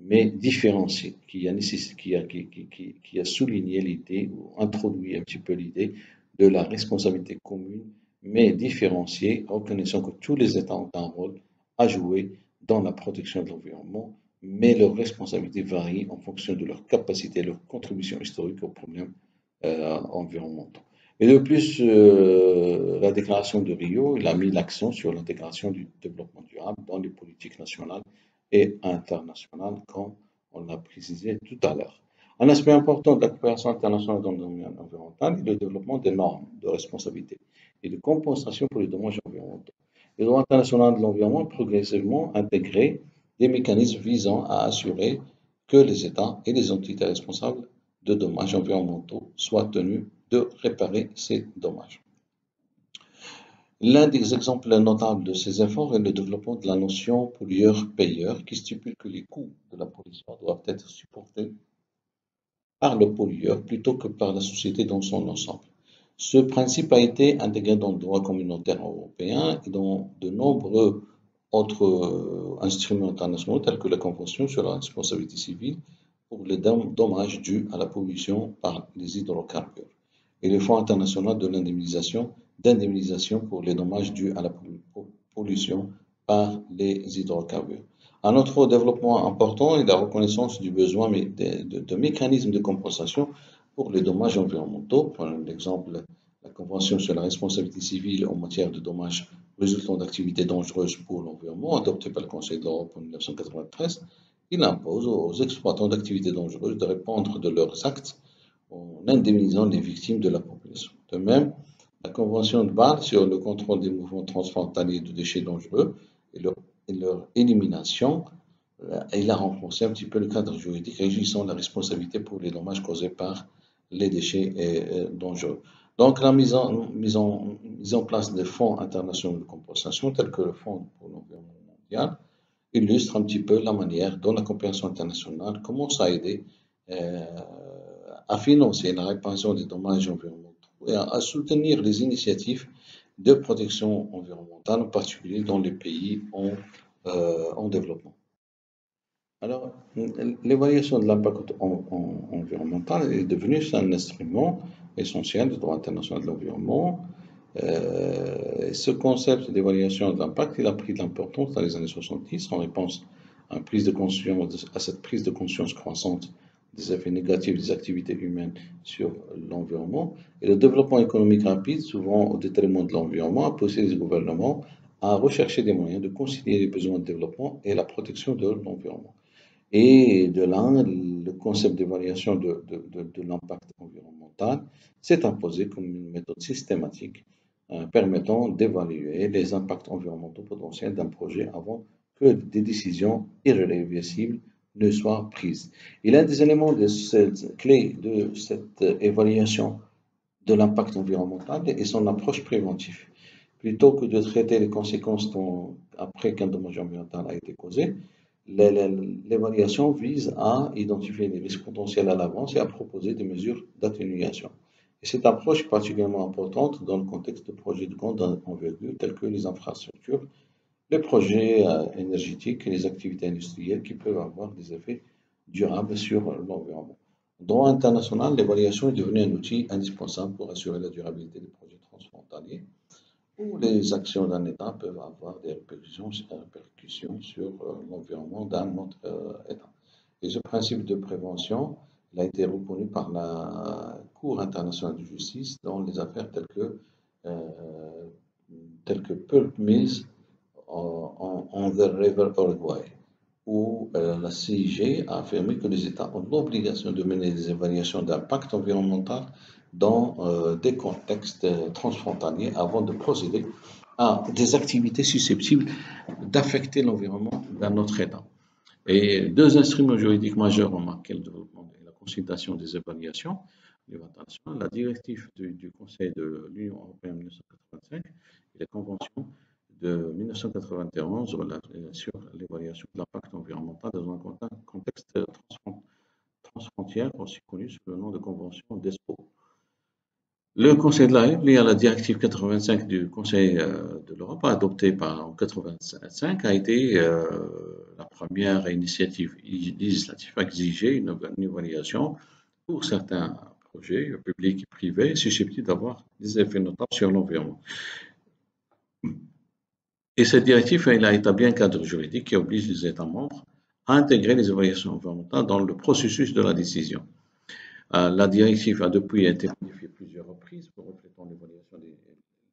mais différenciée, qui a souligné l'idée ou introduit un petit peu l'idée de la responsabilité commune mais différenciée, reconnaissant que tous les États ont un rôle à jouer dans la protection de l'environnement, mais leurs responsabilités varient en fonction de leur capacité et leur contribution historique aux problèmes environnementaux. Et de plus, la déclaration de Rio, il a mis l'accent sur l'intégration du développement durable dans les politiques nationales et internationales, comme on l'a précisé tout à l'heure. Un aspect important de la coopération internationale dans le domaine environnemental est le développement des normes de responsabilité et de compensation pour les dommages environnementaux. Le droit international de l'environnement a progressivement intégré des mécanismes visant à assurer que les États et les entités responsables de dommages environnementaux soient tenus de réparer ces dommages. L'un des exemples notables de ces efforts est le développement de la notion pollueur-payeur qui stipule que les coûts de la pollution doivent être supportés par le pollueur plutôt que par la société dans son ensemble. Ce principe a été intégré dans le droit communautaire européen et dans de nombreux autres instruments internationaux tels que la Convention sur la responsabilité civile pour les dommages dus à la pollution par les hydrocarbures et le Fonds international d'indemnisation pour les dommages dus à la pollution par les hydrocarbures. Un autre développement important est la reconnaissance du besoin de mécanismes de compensation pour les dommages environnementaux. Par exemple, la Convention sur la responsabilité civile en matière de dommages résultant d'activités dangereuses pour l'environnement, adoptée par le Conseil de l'Europe en 1993, il impose aux exploitants d'activités dangereuses de répondre de leurs actes en indemnisant les victimes de la population. De même, la Convention de Bâle sur le contrôle des mouvements transfrontaliers de déchets dangereux et leur élimination, il a renforcé un petit peu le cadre juridique régissant la responsabilité pour les dommages causés par les déchets dangereux. Donc, la mise en place des fonds internationaux de compensation, tels que le Fonds pour l'environnement mondial, illustre un petit peu la manière dont la coopération internationale commence à aider euh, à financer la réparation des dommages environnementaux et à soutenir les initiatives de protection environnementale, en particulier dans les pays en développement. Alors, l'évaluation de l'impact environnemental est devenue un instrument essentiel du droit international de l'environnement. Ce concept d'évaluation de l'impact, il a pris de l'importance dans les années 70 en réponse à cette prise de conscience croissante des effets négatifs des activités humaines sur l'environnement. Et le développement économique rapide, souvent au détriment de l'environnement, a poussé les gouvernements à rechercher des moyens de concilier les besoins de développement et la protection de l'environnement. Et de là, le concept d'évaluation de l'impact environnemental s'est imposé comme une méthode systématique permettant d'évaluer les impacts environnementaux potentiels d'un projet avant que des décisions irréversibles ne soient prises. Et l'un des éléments clés de cette évaluation de l'impact environnemental est son approche préventive. Plutôt que de traiter les conséquences après qu'un dommage environnemental a été causé, l'évaluation vise à identifier les risques potentiels à l'avance et à proposer des mesures d'atténuation. Et cette approche est particulièrement importante dans le contexte de projets de grande envergure tels que les infrastructures, les projets énergétiques et les activités industrielles qui peuvent avoir des effets durables sur l'environnement. Dans international, l'évaluation est devenue un outil indispensable pour assurer la durabilité des projets transfrontaliers où les actions d'un État peuvent avoir des répercussions sur l'environnement d'un autre État. Et ce principe de prévention il a été reconnu par la Cour internationale de justice dans les affaires euh, telles que Pulp Mills on the River Uruguay, où la CIG a affirmé que les États ont l'obligation de mener des évaluations d'impact environnemental dans des contextes transfrontaliers avant de procéder à des activités susceptibles d'affecter l'environnement d'un autre État. Et deux instruments juridiques majeurs ont marqué le développement et la consultation des évaluations au niveau international, la directive du Conseil de l'Union européenne 1985 et la Convention de 1991 sur l'évaluation de l'impact environnemental dans un contexte transfrontière, aussi connu sous le nom de Convention d'Espoo. Le Conseil de la République, la directive 85 du Conseil de l'Europe, adoptée en 85, a été la première initiative législative à exiger une évaluation pour certains projets publics et privés susceptibles d'avoir des effets notables sur l'environnement. Et cette directive elle a établi un cadre juridique qui oblige les États membres à intégrer les évaluations environnementales dans le processus de la décision. La directive a depuis été modifiée plusieurs reprises pour refléter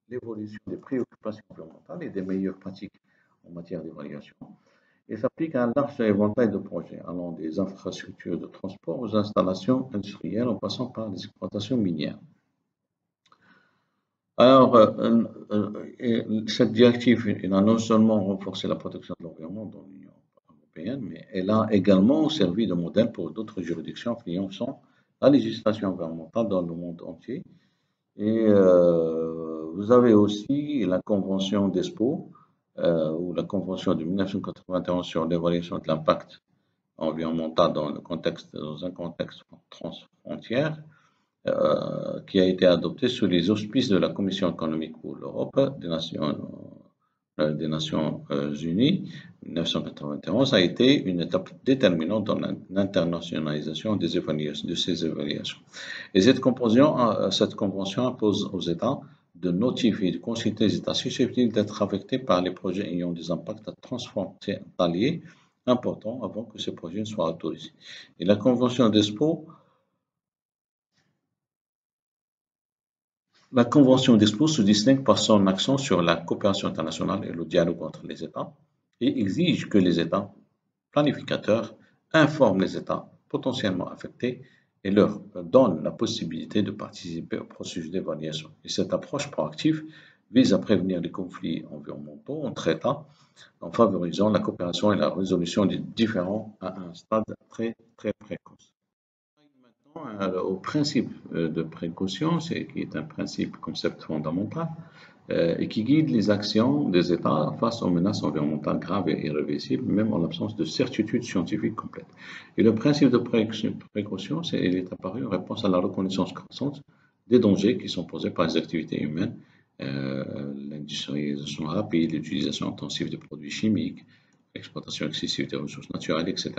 l'évolution des préoccupations environnementales et des meilleures pratiques en matière d'évaluation. Et s'applique à un large éventail de projets, allant des infrastructures de transport aux installations industrielles en passant par les exploitations minières. Alors, cette directive a non seulement renforcé la protection de l'environnement dans l'Union européenne, mais elle a également servi de modèle pour d'autres juridictions influençant la législation environnementale dans le monde entier. Et vous avez aussi la Convention d'Espoo, ou la Convention de 1991 sur l'évaluation de l'impact environnemental dans un contexte transfrontière, qui a été adoptée sous les auspices de la Commission économique pour l'Europe des Nations Unies, 1991, a été une étape déterminante dans l'internationalisation de ces évaluations. Et cette convention impose aux États de notifier et de consulter les États susceptibles d'être affectés par les projets ayant des impacts transfrontaliers importants avant que ces projets ne soient autorisés. Et la Convention d'Espoo se distingue par son accent sur la coopération internationale et le dialogue entre les États et exige que les États planificateurs informent les États potentiellement affectés et leur donnent la possibilité de participer au processus d'évaluation. Et cette approche proactive vise à prévenir les conflits environnementaux entre États en favorisant la coopération et la résolution des différends à un stade très précoce. au principe de précaution, qui est un concept fondamental, et qui guide les actions des États face aux menaces environnementales graves et irréversibles, même en l'absence de certitude scientifique complète. Et le principe de précaution, il est apparu en réponse à la reconnaissance croissante des dangers qui sont posés par les activités humaines, l'industrialisation rapide, l'utilisation intensive de produits chimiques, l'exploitation excessive des ressources naturelles, etc.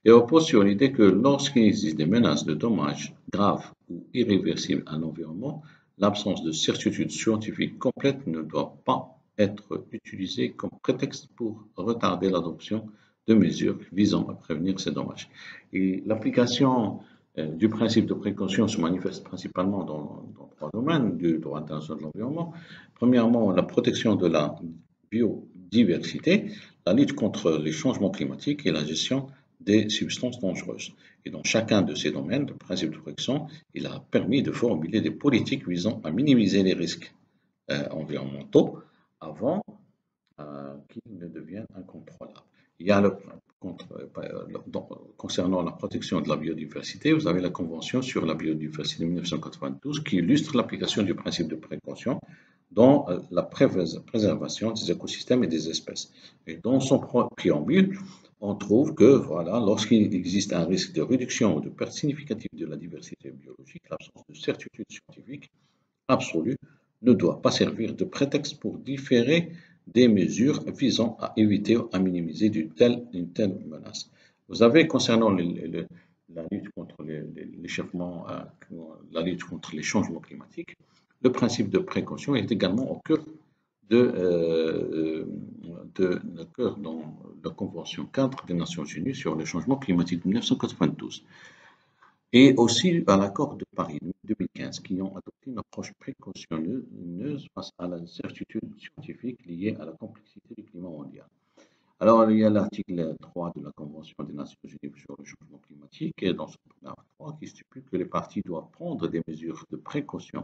Et repose sur l'idée que lorsqu'il existe des menaces de dommages graves ou irréversibles à l'environnement, l'absence de certitude scientifique complète ne doit pas être utilisée comme prétexte pour retarder l'adoption de mesures visant à prévenir ces dommages. Et l'application du principe de précaution se manifeste principalement dans trois domaines du droit international de l'environnement. Premièrement, la protection de la biodiversité, la lutte contre les changements climatiques et la gestion des substances dangereuses. Et dans chacun de ces domaines, le principe de précaution, il a permis de formuler des politiques visant à minimiser les risques environnementaux avant qu'ils ne deviennent incontrôlables. Il y a concernant la protection de la biodiversité, vous avez la Convention sur la biodiversité de 1992 qui illustre l'application du principe de précaution dans la préservation des écosystèmes et des espèces. Et dans son préambule, on trouve que voilà, lorsqu'il existe un risque de réduction ou de perte significative de la diversité biologique, l'absence de certitude scientifique absolue ne doit pas servir de prétexte pour différer des mesures visant à éviter ou à minimiser une telle menace. Vous avez, concernant la lutte contre l'échauffement, la lutte contre les changements climatiques, le principe de précaution est également au cœur dans la Convention cadre des Nations Unies sur le changement climatique de 1992 et aussi à l'accord de Paris 2015 qui ont adopté une approche précautionneuse face à l'incertitude scientifique liée à la complexité du climat mondial. Alors, il y a l'article 3 de la Convention des Nations Unies sur le changement climatique et dans son paragraphe 3 qui stipule que les parties doivent prendre des mesures de précaution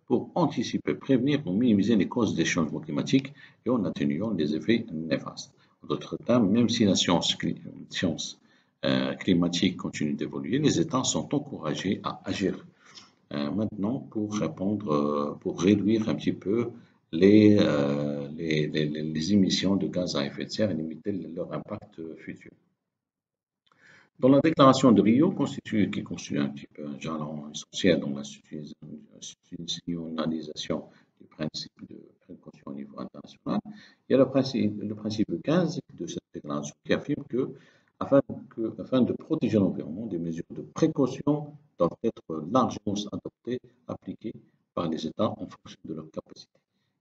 pour anticiper, prévenir ou minimiser les causes des changements climatiques et en atténuant les effets néfastes. En d'autres termes, même si la science climatique continue d'évoluer, les États sont encouragés à agir maintenant pour répondre, pour réduire un petit peu les émissions de gaz à effet de serre et limiter leur impact futur. Dans la déclaration de Rio, qui constitue un petit peu un jalon essentiel dans l'institutionnalisation du principe de précaution au niveau international, il y a le principe 15 de cette déclaration qui affirme que, afin de protéger l'environnement, des mesures de précaution doivent être largement adoptées, appliquées par les États en fonction de leur capacité.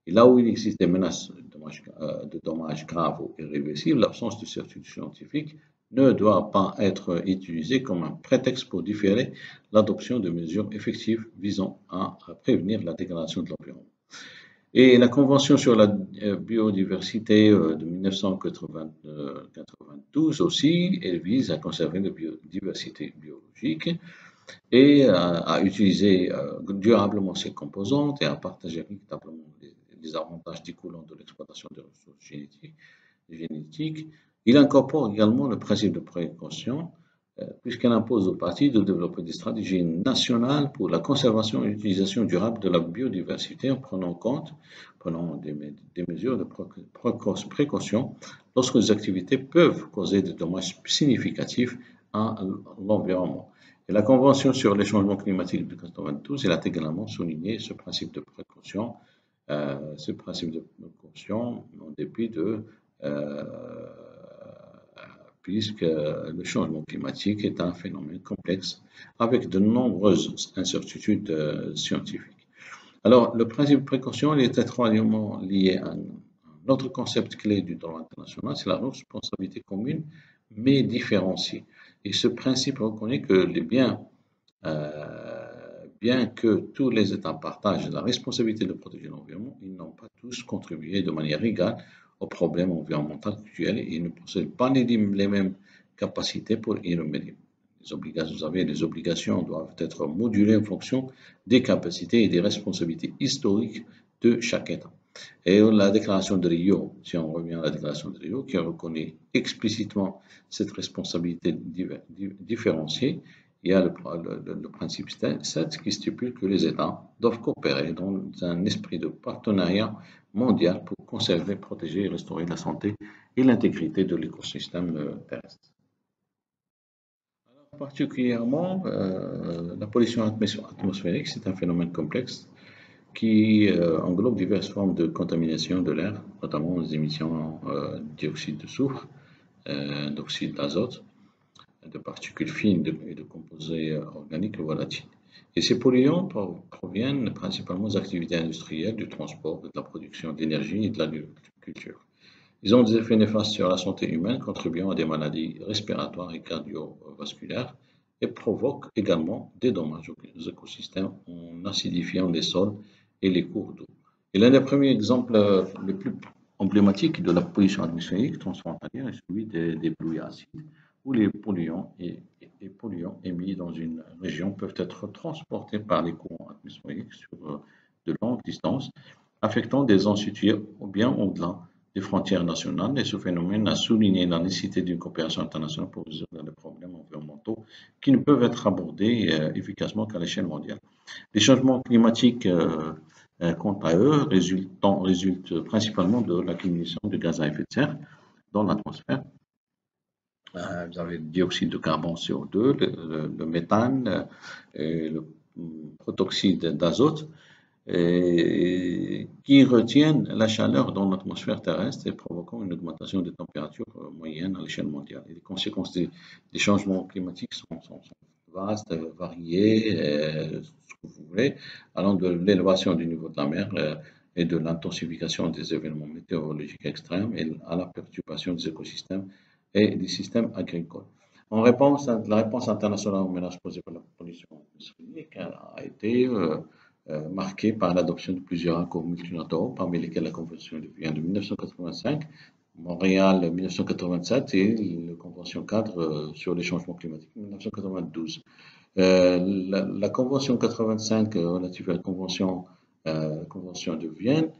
Et là où il existe des menaces de dommages graves ou irréversibles, l'absence de certitude scientifique ne doit pas être utilisée comme un prétexte pour différer l'adoption de mesures effectives visant à prévenir la dégradation de l'environnement. Et la Convention sur la biodiversité de 1992 aussi, elle vise à conserver la biodiversité biologique et à utiliser durablement ses composantes et à partager équitablement les avantages découlant de l'exploitation des ressources génétiques. Il incorpore également le principe de précaution, puisqu'elle impose aux parties de développer des stratégies nationales pour la conservation et l'utilisation durable de la biodiversité en prenant des mesures de précaution lorsque les activités peuvent causer des dommages significatifs à l'environnement. Et la Convention sur les changements climatiques de 1992, elle a également souligné ce principe de précaution, en dépit de puisque le changement climatique est un phénomène complexe avec de nombreuses incertitudes scientifiques. Alors, le principe de précaution est étroitement lié à un autre concept clé du droit international, c'est la responsabilité commune mais différenciée. Et ce principe reconnaît que bien que tous les États partagent la responsabilité de protéger l'environnement, ils n'ont pas tous contribué de manière égale aux problèmes environnementaux actuels et ils ne possèdent pas les mêmes capacités pour y remédier. Les obligations doivent être modulées en fonction des capacités et des responsabilités historiques de chaque État. Et la déclaration de Rio, si on revient à la déclaration de Rio, qui reconnaît explicitement cette responsabilité différenciée, il y a le principe 7 qui stipule que les États doivent coopérer dans un esprit de partenariat mondial pour conserver, protéger et restaurer la santé et l'intégrité de l'écosystème terrestre. Alors, particulièrement, la pollution atmosphérique, c'est un phénomène complexe qui englobe diverses formes de contamination de l'air, notamment les émissions de dioxyde de soufre, d'oxyde d'azote, de particules fines et de composés organiques volatiles. Et ces polluants proviennent principalement des activités industrielles, du transport, de la production d'énergie et de l'agriculture. Ils ont des effets néfastes sur la santé humaine, contribuant à des maladies respiratoires et cardiovasculaires, et provoquent également des dommages aux écosystèmes en acidifiant les sols et les cours d'eau. Et l'un des premiers exemples les plus emblématiques de la pollution atmosphérique transfrontalière est celui des pluies acides, où les polluants émis dans une région peuvent être transportés par les courants atmosphériques sur de longues distances, affectant des zones situées bien au-delà des frontières nationales. Et ce phénomène a souligné la nécessité d'une coopération internationale pour résoudre les problèmes environnementaux qui ne peuvent être abordés efficacement qu'à l'échelle mondiale. Les changements climatiques, quant à eux, résultent principalement de l'accumulation de gaz à effet de serre dans l'atmosphère. Vous avez le dioxyde de carbone CO2, le méthane, le protoxyde d'azote, qui retiennent la chaleur dans l'atmosphère terrestre et provoquant une augmentation des températures moyennes à l'échelle mondiale. Et les conséquences des changements climatiques sont vastes, variées, ce que vous voulez, allant de l'élévation du niveau de la mer et de l'intensification des événements météorologiques extrêmes et à la perturbation des écosystèmes et des systèmes agricoles. La réponse internationale aux menaces posées par la pollution atmosphérique a été marquée par l'adoption de plusieurs accords multilatéraux, parmi lesquels la Convention de Vienne de 1985, Montréal 1987 et la Convention cadre sur les changements climatiques de 1992. La Convention 85 relative à la Convention de Vienne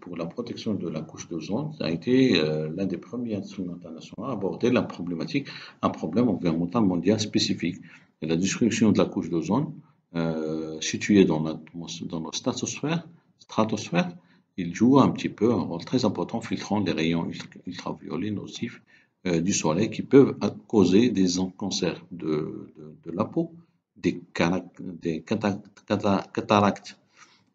pour la protection de la couche d'ozone a été l'un des premiers instruments internationaux à aborder la problématique, un problème environnemental mondial spécifique. Et la destruction de la couche d'ozone située dans notre stratosphère, il joue un petit peu un rôle très important filtrant les rayons ultraviolets nocifs du soleil qui peuvent causer des cancers de la peau, des cataractes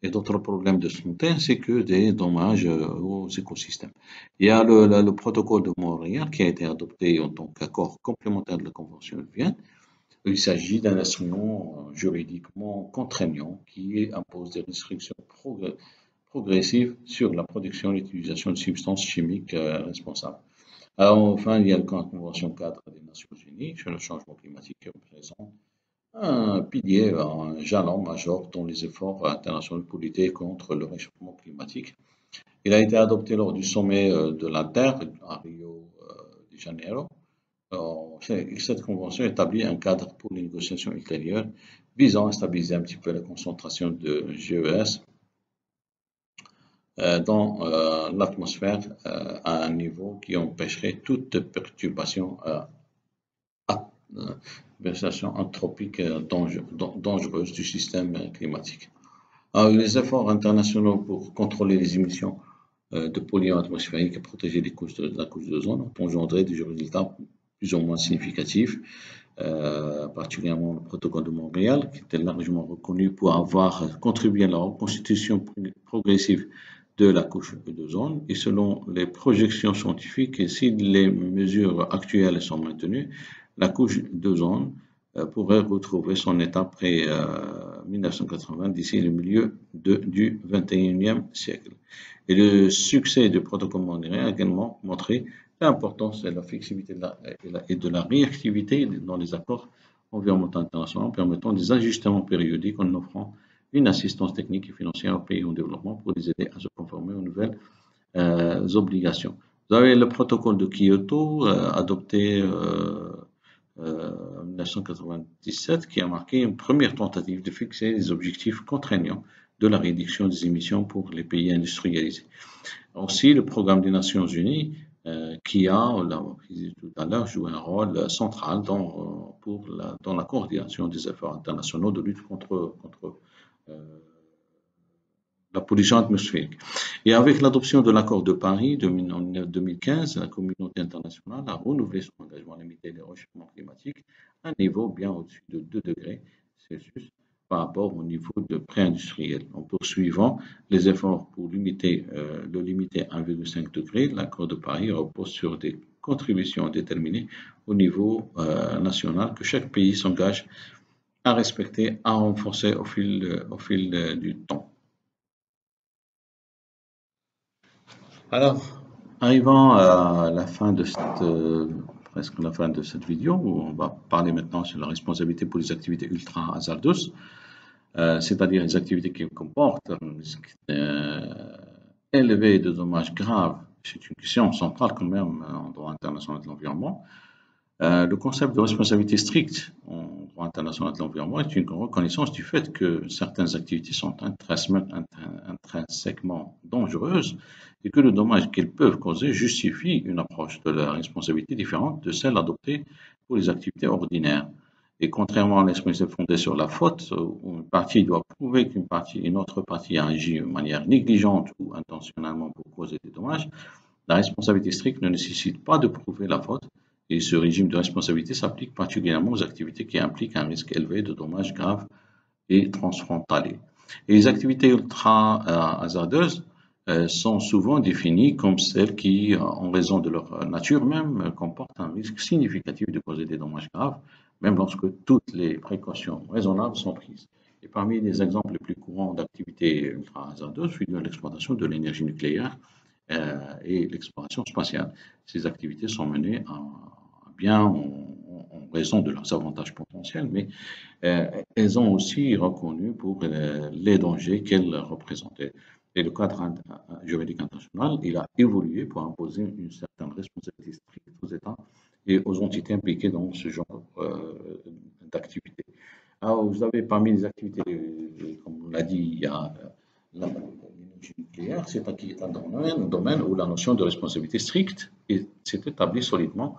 et d'autres problèmes de santé, ainsi que des dommages aux écosystèmes. Il y a le protocole de Montréal qui a été adopté en tant qu'accord complémentaire de la Convention de Vienne. Il s'agit d'un instrument juridiquement contraignant qui impose des restrictions progressives sur la production et l'utilisation de substances chimiques responsables. Alors, enfin, il y a la Convention cadre des Nations Unies sur le changement climatique qui représente un pilier, un jalon majeur dans les efforts internationaux pour lutter contre le réchauffement climatique. Il a été adopté lors du sommet de la Terre à Rio de Janeiro. Cette convention établit un cadre pour les négociations ultérieures visant à stabiliser un petit peu la concentration de GES dans l'atmosphère à un niveau qui empêcherait toute perturbation anthropique dangereuse du système climatique. Alors, les efforts internationaux pour contrôler les émissions de polluants atmosphériques et protéger la couche d'ozone ont engendré des résultats plus ou moins significatifs, particulièrement le protocole de Montréal, qui était largement reconnu pour avoir contribué à la reconstitution progressive de la couche d'ozone. Et selon les projections scientifiques, et si les mesures actuelles sont maintenues, la couche d'ozone pourrait retrouver son état près 1980 d'ici le milieu du XXIe siècle. Et le succès du protocole Montréal a également montré l'importance de la flexibilité et de la réactivité dans les accords environnementaux internationaux, permettant des ajustements périodiques en offrant une assistance technique et financière aux pays en développement pour les aider à se conformer aux nouvelles obligations. Vous avez le protocole de Kyoto adopté en 1997 qui a marqué une première tentative de fixer des objectifs contraignants de la réduction des émissions pour les pays industrialisés. Aussi, le programme des Nations Unies qui a, on l'a dit tout à l'heure, joué un rôle central dans la coordination des efforts internationaux de lutte contre euh, la pollution atmosphérique. Et avec l'adoption de l'accord de Paris en 2015, la communauté internationale a renouvelé son engagement à limiter les réchauffements climatiques à un niveau bien au-dessus de 2 degrés Celsius par rapport au niveau de pré-industriel. En poursuivant les efforts pour le limiter à 1,5 degré, l'accord de Paris repose sur des contributions déterminées au niveau national que chaque pays s'engage à respecter, à renforcer au fil du temps. Alors, arrivant à la fin de presque la fin de cette vidéo, où on va parler maintenant sur la responsabilité pour les activités ultra hasardeuses, c'est-à-dire les activités qui comportent un risque élevé de dommages graves. C'est une question centrale quand même en droit international de l'environnement. Le concept de responsabilité stricte en droit international de l'environnement est une reconnaissance du fait que certaines activités sont intrinsèquement dangereuses et que le dommage qu'elles peuvent causer justifie une approche de la responsabilité différente de celle adoptée pour les activités ordinaires. Et contrairement à l'expression fondée sur la faute, où une partie doit prouver qu'une autre partie a agi de manière négligente ou intentionnellement pour causer des dommages, la responsabilité stricte ne nécessite pas de prouver la faute et ce régime de responsabilité s'applique particulièrement aux activités qui impliquent un risque élevé de dommages graves et transfrontaliers. Et les activités ultra-hasardeuses sont souvent définies comme celles qui, en raison de leur nature même, comportent un risque significatif de causer des dommages graves, même lorsque toutes les précautions raisonnables sont prises. Et parmi les exemples les plus courants d'activités ultra-hasardeuses figure l'exploitation de l'énergie nucléaire et l'exploration spatiale. Ces activités sont menées en raison de leurs avantages potentiels, mais elles ont aussi reconnu pour les dangers qu'elles représentaient. Et le cadre juridique international, il a évolué pour imposer une certaine responsabilité stricte aux États et aux entités impliquées dans ce genre d'activités. Alors, vous avez parmi les activités, comme on l'a dit, il y a l'énergie nucléaire, c'est un domaine où la notion de responsabilité stricte s'est établie solidement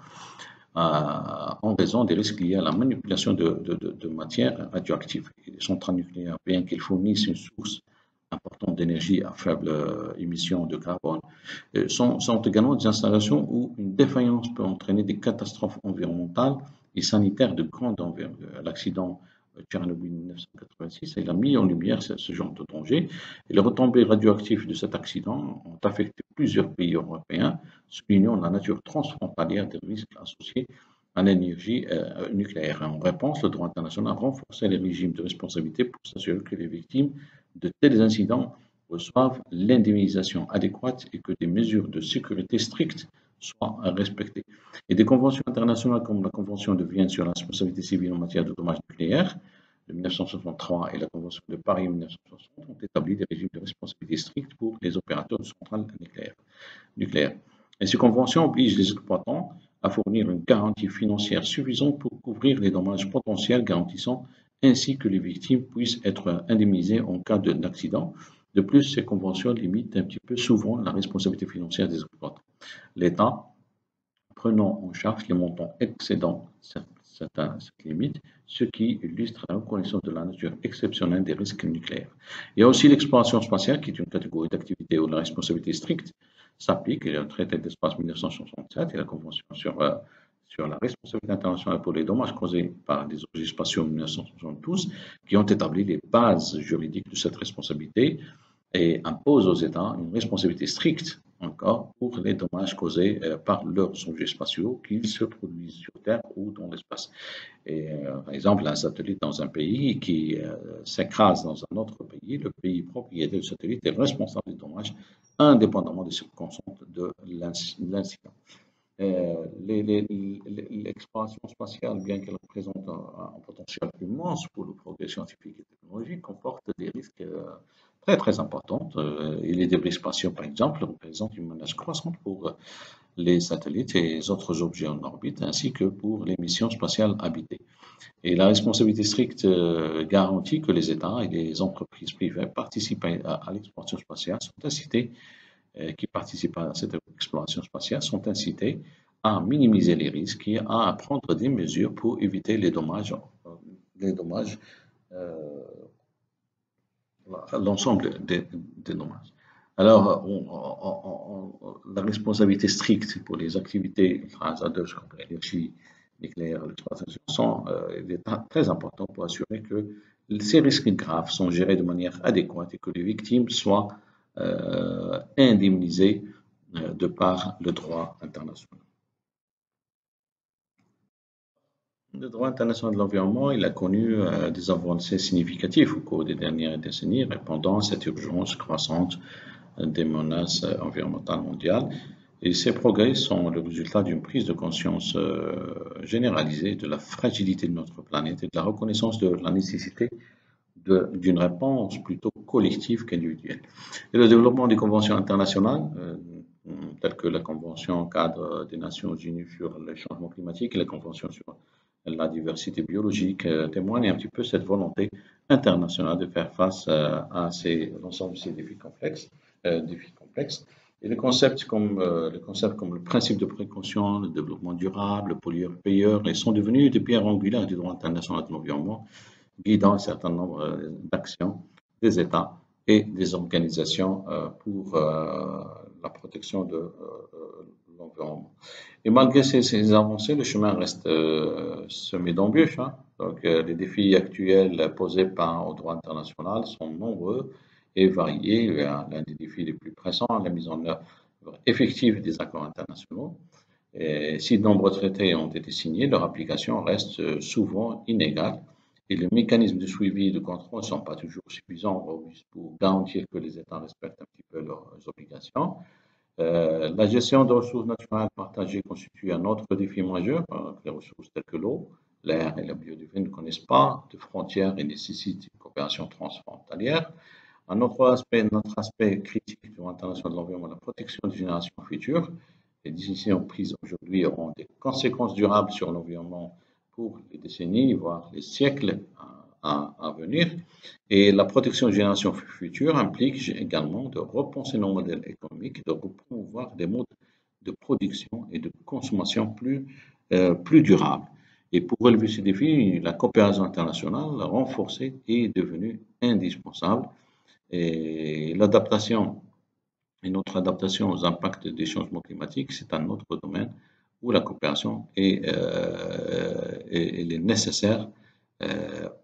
en raison des risques liés à la manipulation de matières radioactives. Les centrales nucléaires, bien qu'elles fournissent une source importante d'énergie à faible émission de carbone, sont également des installations où une défaillance peut entraîner des catastrophes environnementales et sanitaires de grande envergure. L'accident Tchernobyl 1986, il a mis en lumière ce genre de danger. Et les retombées radioactives de cet accident ont affecté plusieurs pays européens, soulignant la nature transfrontalière des risques associés à l'énergie nucléaire. En réponse, le droit international a renforcé les régimes de responsabilité pour s'assurer que les victimes de tels incidents reçoivent l'indemnisation adéquate et que des mesures de sécurité strictes soient respectées. Et des conventions internationales comme la Convention de Vienne sur la responsabilité civile en matière de dommages nucléaires de 1963 et la Convention de Paris de 1960 ont établi des régimes de responsabilité stricts pour les opérateurs de centrales nucléaires. Et ces conventions obligent les exploitants à fournir une garantie financière suffisante pour couvrir les dommages potentiels, garantissant ainsi que les victimes puissent être indemnisées en cas d'accident. De plus, ces conventions limitent un petit peu souvent la responsabilité financière des exploitants. L'État prenant en charge les montants excédant cette limite, ce qui illustre la reconnaissance de la nature exceptionnelle des risques nucléaires. Il y a aussi l'exploration spatiale, qui est une catégorie d'activité où la responsabilité stricte s'applique. Il y a le traité d'espace 1967 et la Convention sur la responsabilité internationale pour les dommages causés par des objets spatiaux en 1972, qui ont établi les bases juridiques de cette responsabilité et imposent aux États une responsabilité stricte encore pour les dommages causés par leurs objets spatiaux, qu'ils se produisent sur Terre ou dans l'espace. Et par exemple, un satellite dans un pays qui s'écrase dans un autre pays, le pays propriétaire du satellite est responsable des dommages indépendamment des circonstances de l'incident. L'exploration spatiale, bien qu'elle représente un potentiel immense pour le progrès scientifique et technologique, comporte des risques très très importants. Et les débris spatiaux, par exemple, représentent une menace croissante pour les satellites et les autres objets en orbite, ainsi que pour les missions spatiales habitées. Et la responsabilité stricte garantit que les États et les entreprises privées participant à l'exploration spatiale sont incités qui participent à cette exploration spatiale sont incités à minimiser les risques et à prendre des mesures pour éviter les dommages l'ensemble des dommages. Alors, la responsabilité stricte pour les activités hasardeuses comme l'énergie nucléaire, l'exploitation, il est très important pour assurer que ces risques graves sont gérés de manière adéquate et que les victimes soient indemnisées de par le droit international. Le droit international de l'environnement, il a connu des avancées significatives au cours des dernières décennies, répondant à cette urgence croissante des menaces environnementales mondiales. Et ces progrès sont le résultat d'une prise de conscience généralisée de la fragilité de notre planète et de la reconnaissance de la nécessité d'une réponse plutôt collective qu'individuelle. Et le développement des conventions internationales, telles que la Convention cadre des Nations Unies sur le changement climatique et la Convention sur la diversité biologique, témoignent un petit peu cette volonté internationale de faire face à l'ensemble de ces défis complexes. Et les concepts comme le principe de précaution, le développement durable, le pollueur-payeur, sont devenus des pierres angulaires du droit international de l'environnement, guidant un certain nombre d'actions des États et des organisations pour la protection de l'environnement. Et malgré ces avancées, le chemin reste semé d'embûches. Donc, les défis actuels posés au droit international sont nombreux et variés. L'un des défis les plus pressants, la mise en œuvre effective des accords internationaux. Et si de nombreux traités ont été signés, leur application reste souvent inégale et les mécanismes de suivi et de contrôle ne sont pas toujours suffisants pour garantir que les États respectent un petit peu leurs obligations. La gestion des ressources naturelles partagées constitue un autre défi majeur. Les ressources telles que l'eau, l'air et la biodiversité ne connaissent pas de frontières et nécessitent une coopération transfrontalière. Notre aspect critique du droit international de l'environnement, la protection des générations futures. Les décisions prises aujourd'hui auront des conséquences durables sur l'environnement pour les décennies, voire les siècles à venir. Et la protection des générations futures implique également de repenser nos modèles économiques, de promouvoir des modes de production et de consommation plus durables. Et pour relever ces défis, la coopération internationale renforcée est devenue indispensable. Et notre adaptation aux impacts des changements climatiques, c'est un autre domaine où la coopération est nécessaire,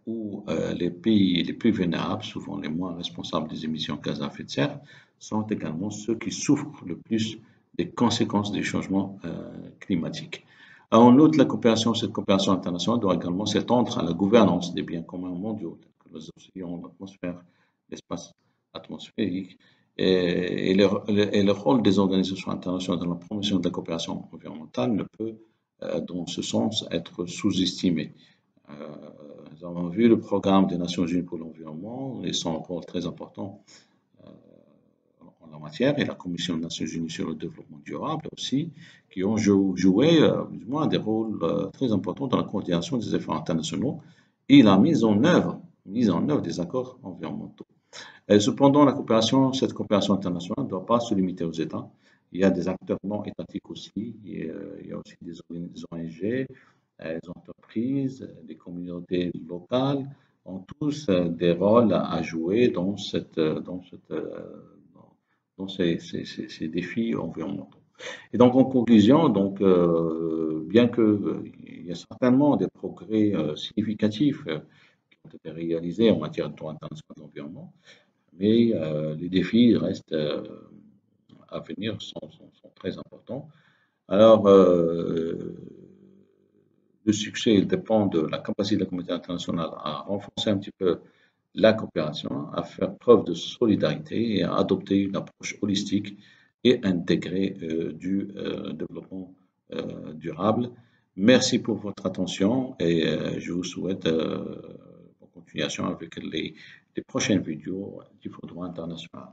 où les pays les plus vulnérables, souvent les moins responsables des émissions de gaz à effet de serre, sont également ceux qui souffrent le plus des conséquences des changements climatiques. En outre, cette coopération internationale doit également s'étendre à la gouvernance des biens communs mondiaux, tels que les océans, l'atmosphère, l'espace atmosphérique, et le rôle des organisations internationales dans la promotion de la coopération environnementale ne peut, dans ce sens, être sous-estimé. Nous avons vu le programme des Nations Unies pour l'environnement et son rôle très important en la matière, et la Commission des Nations Unies sur le développement durable aussi, qui ont joué plus ou moins des rôles très importants dans la coordination des efforts internationaux et la mise en œuvre des accords environnementaux. Cependant, cette coopération internationale ne doit pas se limiter aux États. Il y a des acteurs non étatiques aussi, il y a aussi des ONG, des entreprises, des communautés locales, ont tous des rôles à jouer dans ces défis environnementaux. Et donc, en conclusion, bien qu'il y ait certainement des progrès significatifs qui ont été réalisés en matière de droit international de l'environnement, mais les défis restent à venir sont très importants. Alors, le succès dépend de la capacité de la communauté internationale à renforcer un petit peu la coopération, à faire preuve de solidarité et à adopter une approche holistique et intégrée du développement durable. Merci pour votre attention et je vous souhaite bonne continuation avec les prochaines vidéos du droit international.